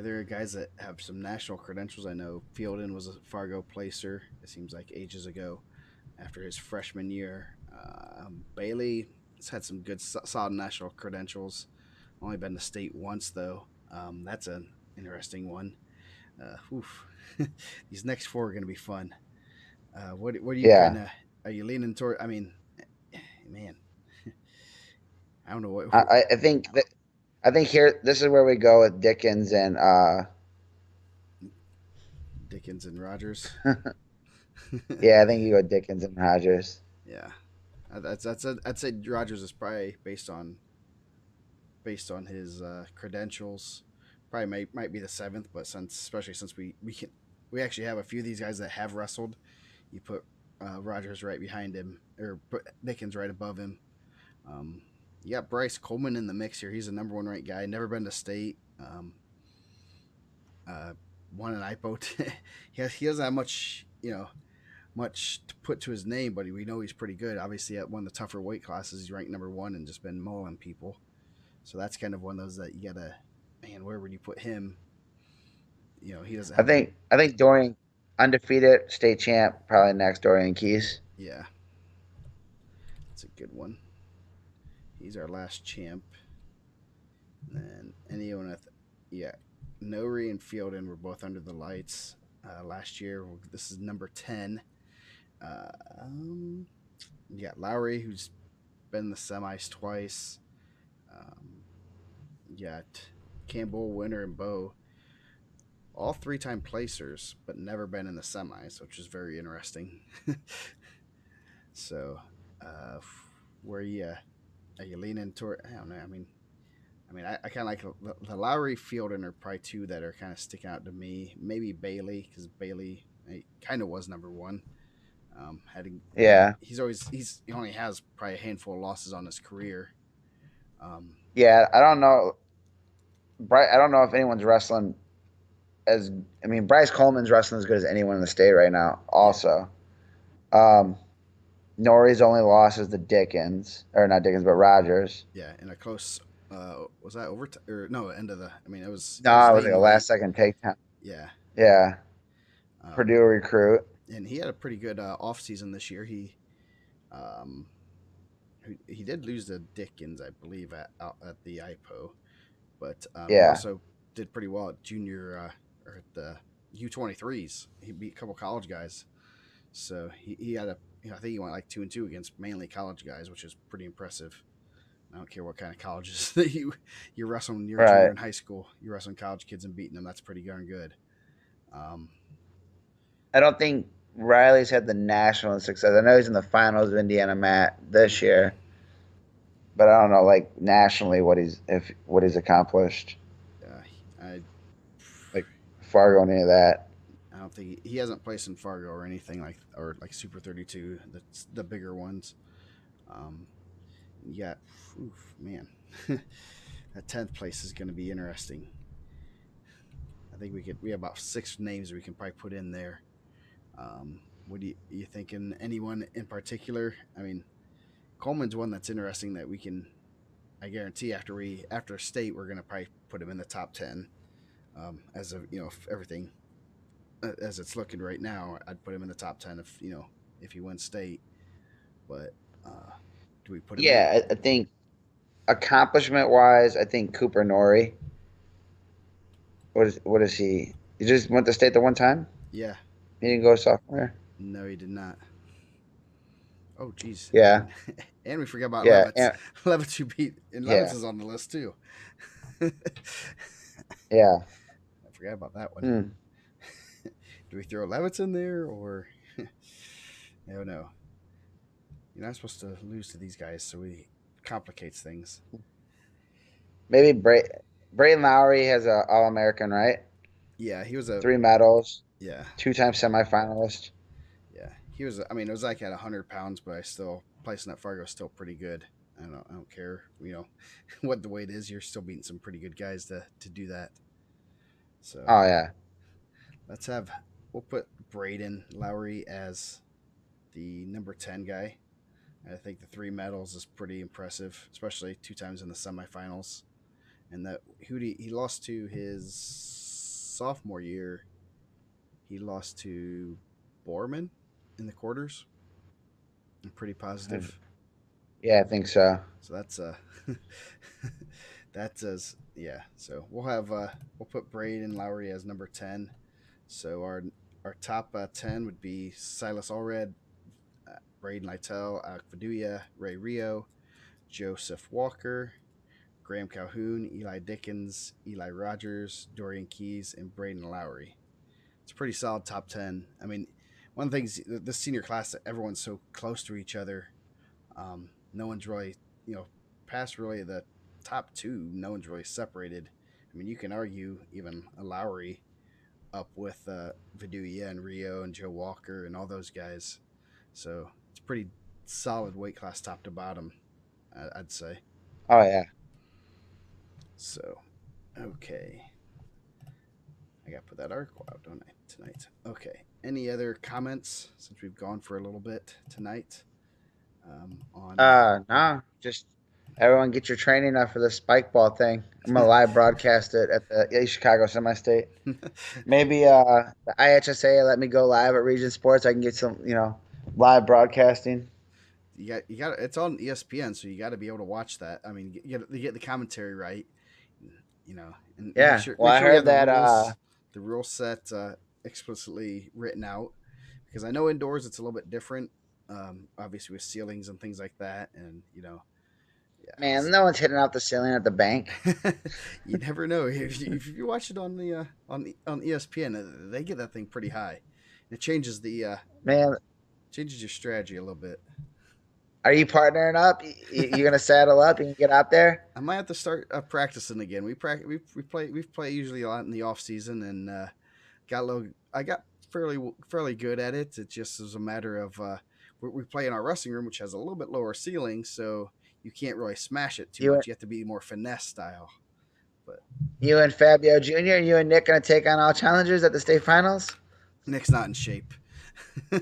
there are guys that have some national credentials. I know Fielden was a Fargo placer. It seems like ages ago after his freshman year. Bailey has had some good, solid national credentials. Only been to state once, though. That's an interesting one. These next 4 are going to be fun. What do you kind of, are you leaning toward? I mean, man, I don't know what. I think here this is where we go with Dickens and Rogers. Yeah, I think you go Dickens and Rogers. Yeah, I'd say Rogers is probably based on based on his credentials. Probably might be the seventh, but especially since we actually have a few of these guys that have wrestled. You put Rogers right behind him, or put Dickens right above him. Um, you got Bryce Coleman in the mix here. He's a number one ranked guy. Never been to state. Uh, Won an IPO. He doesn't have much to put to his name, but we know he's pretty good. Obviously, at one of the tougher weight classes, he's ranked number one and just been mauling people. So that's kind of one of those that you gotta, man, where would you put him? He doesn't I have. think Dorian, undefeated state champ, probably next Dorian Keys. Yeah, that's a good one. He's our last champ. And anyone with, yeah, Nori and Fielden were both under the lights last year. This is number 10. You got Lowry, who's been in the semis twice. You got Campbell, Winter, and Bo, all 3-time placers, but never been in the semis, which is very interesting. So, where are you leaning toward? I don't know. I kind of like the Lowry, Fielden are probably two that are kind of sticking out to me. Maybe Bailey, because Bailey kind of was number one. Yeah. He only has probably a handful of losses on his career. Yeah, I don't know. I don't know if anyone's wrestling Bryce Coleman's wrestling as good as anyone in the state right now. Also, Nori's only loss is the Dickens, or not Dickens, but Rogers. Yeah, in a close. Was that overtime or no? End of the. It was. No, it was like a last second takedown. Yeah. Yeah. Purdue recruit. And he had a pretty good off season this year. He did lose to Dickens, I believe, at the IPO, but he also did pretty well at junior or at the U23s. He beat a couple college guys, so he had I think he went like 2-2 against mainly college guys, which is pretty impressive. I don't care what kind of colleges that you're wrestling when you're a junior in high school. You're wrestling college kids and beating them. That's pretty darn good. I don't think Riley's had the national success. I know he's in the finals of Indiana Mat this year, but I don't know, like nationally, what he's accomplished. Like Fargo, any of that. I don't think he hasn't placed in Fargo or anything like Super 32, the bigger ones. Yeah, man, that 10th place is going to be interesting. I think we have about 6 names we can probably put in there. What are you thinking? Anyone in particular? Coleman's one that's interesting that we can. I guarantee after state, we're going to probably put him in the top 10. As of everything as it's looking right now, I'd put him in the top 10 if he wins state. But do we put him? Yeah, I think accomplishment wise, I think Cooper Nori. What is he? He just went to state the one time? Yeah. He didn't go sophomore? No, he did not. Oh, geez. Yeah. And we forgot about Levitz. Levitz who beat, and Levitz is on the list too. Yeah. I forgot about that one. Do we throw Levitz in there or? I don't know. You're not supposed to lose to these guys, so it complicates things. Maybe Braden Lowry has a All-American, right? Yeah, he was 3 medals. Yeah. 2-time semifinalist. Yeah, he was. It was like at 100 pounds, but I still placing at Fargo is still pretty good. I don't care. What the weight is. You're still beating some pretty good guys to do that. So. Oh yeah. We'll put Braden Lowry as the number 10 guy. I think the 3 medals is pretty impressive, especially 2 times in the semifinals. And that he lost to his sophomore year. He lost to Borman in the quarters. I'm pretty positive. Yeah, I think so. So yeah. So we'll put Braden Lowry as number 10. So our top 10 would be Silas Allred, Braden Lytle, Alec Faduya, Ray Rio, Joseph Walker, Graham Calhoun, Eli Dickens, Eli Rogers, Dorian Keys, and Braden Lowry. It's a pretty solid top 10. One of the things, this senior class, everyone's so close to each other. No one's really, past really the top two, no one's really separated. I mean, you can argue even a Lowry up with Viduya and Rio and Joe Walker and all those guys. So it's pretty solid weight class top to bottom, I'd say. Oh yeah. So, okay. I got to put that article out, don't I, tonight? Okay. Any other comments since we've gone for a little bit tonight? No, just everyone get your training up for the spike ball thing. I'm gonna live broadcast it at the East Chicago Semi-State. Maybe the IHSA let me go live at Region Sports. I can get some, live broadcasting. You got it's on ESPN, so you got to be able to watch that. I mean, you get the commentary right, And Yeah. make sure I heard that the rule set explicitly written out, because I know indoors it's a little bit different. Obviously with ceilings and things like that, and yeah. Man, no one's hitting out the ceiling at the bank. You never know. If you watch it on the on ESPN, they get that thing pretty high. It changes the changes your strategy a little bit. Are you partnering up? You gonna saddle up and get out there? I might have to start practicing again. We play usually a lot in the off season, and I got fairly good at it. It just is a matter of we play in our wrestling room, which has a little bit lower ceiling, so you can't really smash it too much. You have to be more finesse style. But you and Fabio Jr., you and Nick gonna take on all challengers at the state finals? Nick's not in shape. I'll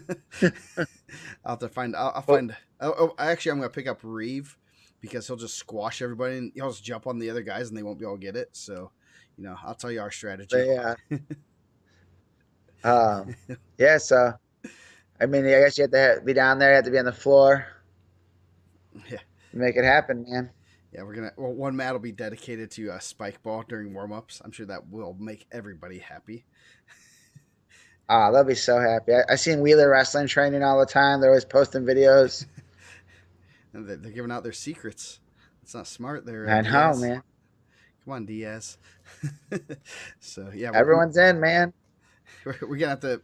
have to find. I'll find. Actually, I'm gonna pick up Reeve because he'll just squash everybody and he'll just jump on the other guys and they won't be able to get it. So, I'll tell you our strategy. Yeah. Yeah. So, I mean, I guess you have to be down there. You have to be on the floor. Yeah. Make it happen, man. Yeah, one mat will be dedicated to spike ball during warm-ups. I'm sure that will make everybody happy. They'll be so happy. I seen Wheeler Wrestling training all the time. They're always posting videos. And they're giving out their secrets. It's not smart. I know, man. Come on, Diaz. So yeah, everyone's in, man. We're gonna have to,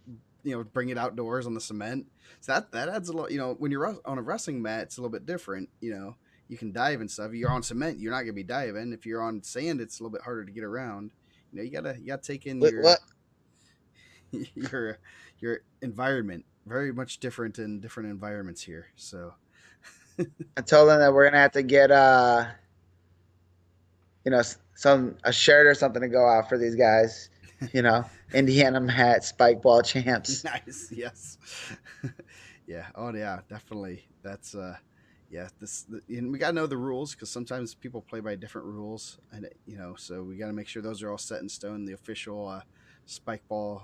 bring it outdoors on the cement. So that adds a lot. When you're on a wrestling mat, it's a little bit different. You can dive and stuff. You're on cement, you're not gonna be diving. If you're on sand, it's a little bit harder to get around. You gotta take in your environment. Very much different in different environments here. So I told them that we're gonna have to get a shirt or something to go out for these guys. Indiana mat spike ball champs. Nice. Yes. Yeah. Oh yeah, definitely. That's yeah. And we gotta know the rules, because sometimes people play by different rules, and so we gotta make sure those are all set in stone. The official spike ball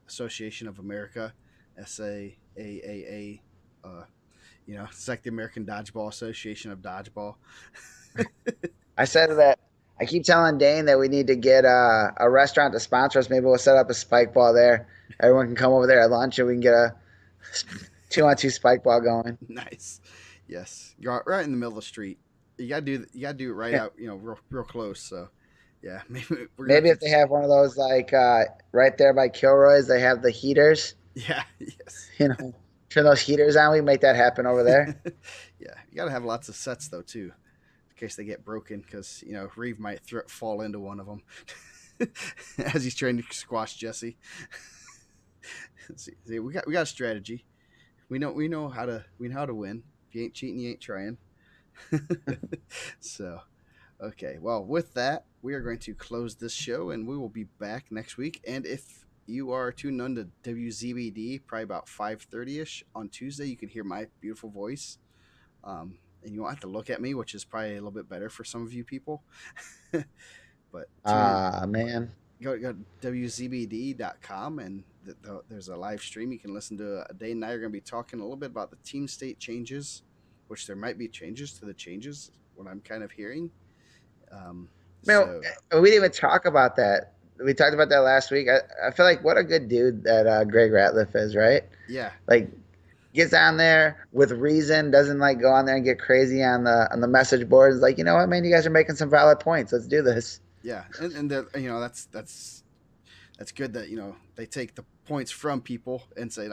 Association of America, SAAA. It's like the American Dodgeball Association of Dodgeball. I said that. I keep telling Dane that we need to get a restaurant to sponsor us. Maybe we'll set up a spike ball there. Everyone can come over there at lunch and we can get a 2-on-2 spike ball going. Nice. Yes. You're right in the middle of the street. You gotta do it right out, real close. So yeah, maybe if they have one of those right there by Kilroy's, they have the heaters. Yeah. Yes. Turn those heaters on. We can make that happen over there. Yeah, you gotta have lots of sets though too, in case they get broken, because Reeve might fall into one of them as he's trying to squash Jesse. See, we got a strategy. We know how to win. If you ain't cheating, you ain't trying. So, okay. Well, with that, we are going to close this show, and we will be back next week. And if you are tuned on to WZBD, probably about 5:30ish on Tuesday, you can hear my beautiful voice. And you won't have to look at me, which is probably a little bit better for some of you people. But man, go to WZBD.com, and there's a live stream. You can listen to Dane and I are going to be talking a little bit about the team state changes, which there might be changes to the changes, what I'm kind of hearing. We didn't even talk about that. We talked about that last week. I feel like what a good dude that Greg Ratliff is, right? Yeah. Gets on there with reason, doesn't go on there and get crazy on the message boards. You know what, man, you guys are making some valid points. Let's do this. Yeah, and that's good that they take the points from people and say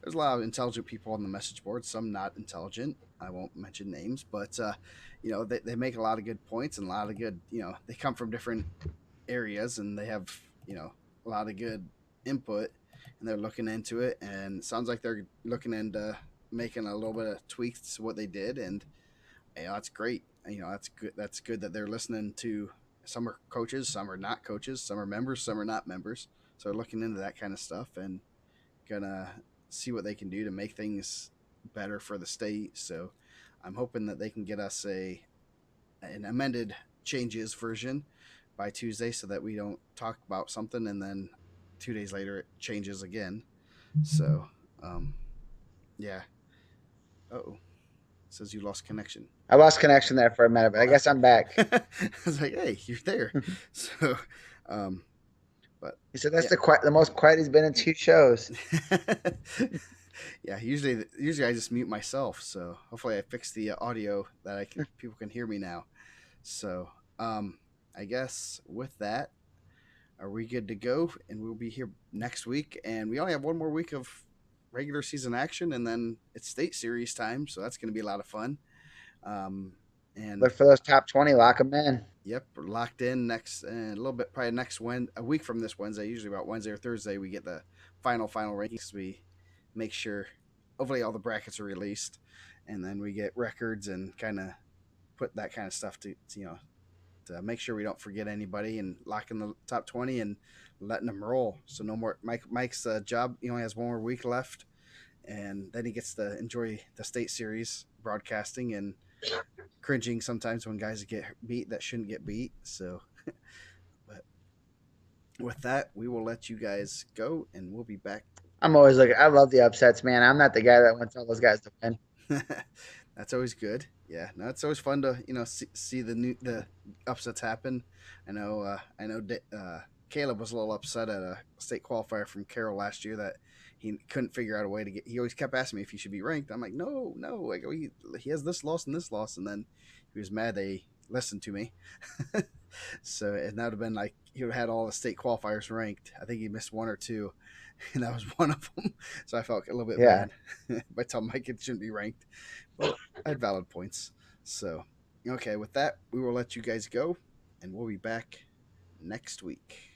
there's a lot of intelligent people on the message board, some not intelligent. I won't mention names, but they make a lot of good points and a lot of good. They come from different areas and they have a lot of good input, and they're looking into it. And it sounds like they're looking into making a little bit of tweaks to what they did, and that's great. That's good. That's good that they're listening to. Some are coaches, some are not coaches, some are members, some are not members. So they're looking into that kind of stuff and gonna see what they can do to make things better for the state. So I'm hoping that they can get us an amended changes version by Tuesday, so that we don't talk about something and then 2 days later it changes again. So yeah. Oh, says you lost connection. I lost connection there for a minute, but I guess I'm back. I was like, hey, you're there. So, but He said that's the most quiet he's been in 2 shows. Yeah, usually I just mute myself. So hopefully I fixed the audio that people can hear me now. So, I guess with that, are we good to go? And we'll be here next week. And we only have one more week of regular season action, and then it's state series time. So that's going to be a lot of fun. And look for those top 20, lock them in. Yep, we're locked in next, and a little bit probably next a week from this Wednesday. Usually about Wednesday or Thursday, we get the final rankings. We make sure, hopefully, all the brackets are released, and then we get records and kind of put that kind of stuff to make sure we don't forget anybody, and lock in the top 20 and letting them roll. So no more Mike's job. He only has one more week left, and then he gets to enjoy the state series broadcasting and cringing sometimes when guys get beat that shouldn't get beat. So, but with that, we will let you guys go, and we'll be back. I'm always I love the upsets, man. I'm not the guy that wants all those guys to win. That's always good. Yeah, no, it's always fun to see the upsets happen. I know Caleb was a little upset at a state qualifier from Carroll last year that he couldn't figure out a way to get. He always kept asking me if he should be ranked. I'm like, no. I go, he has this loss and this loss, and then he was mad they listened to me. So, and that would have been like he would have had all the state qualifiers ranked. I think he missed 1 or 2, and that was one of them. So I felt a little bit bad by telling Mike it shouldn't be ranked, but I had valid points. So, okay, with that, we will let you guys go, and we'll be back next week.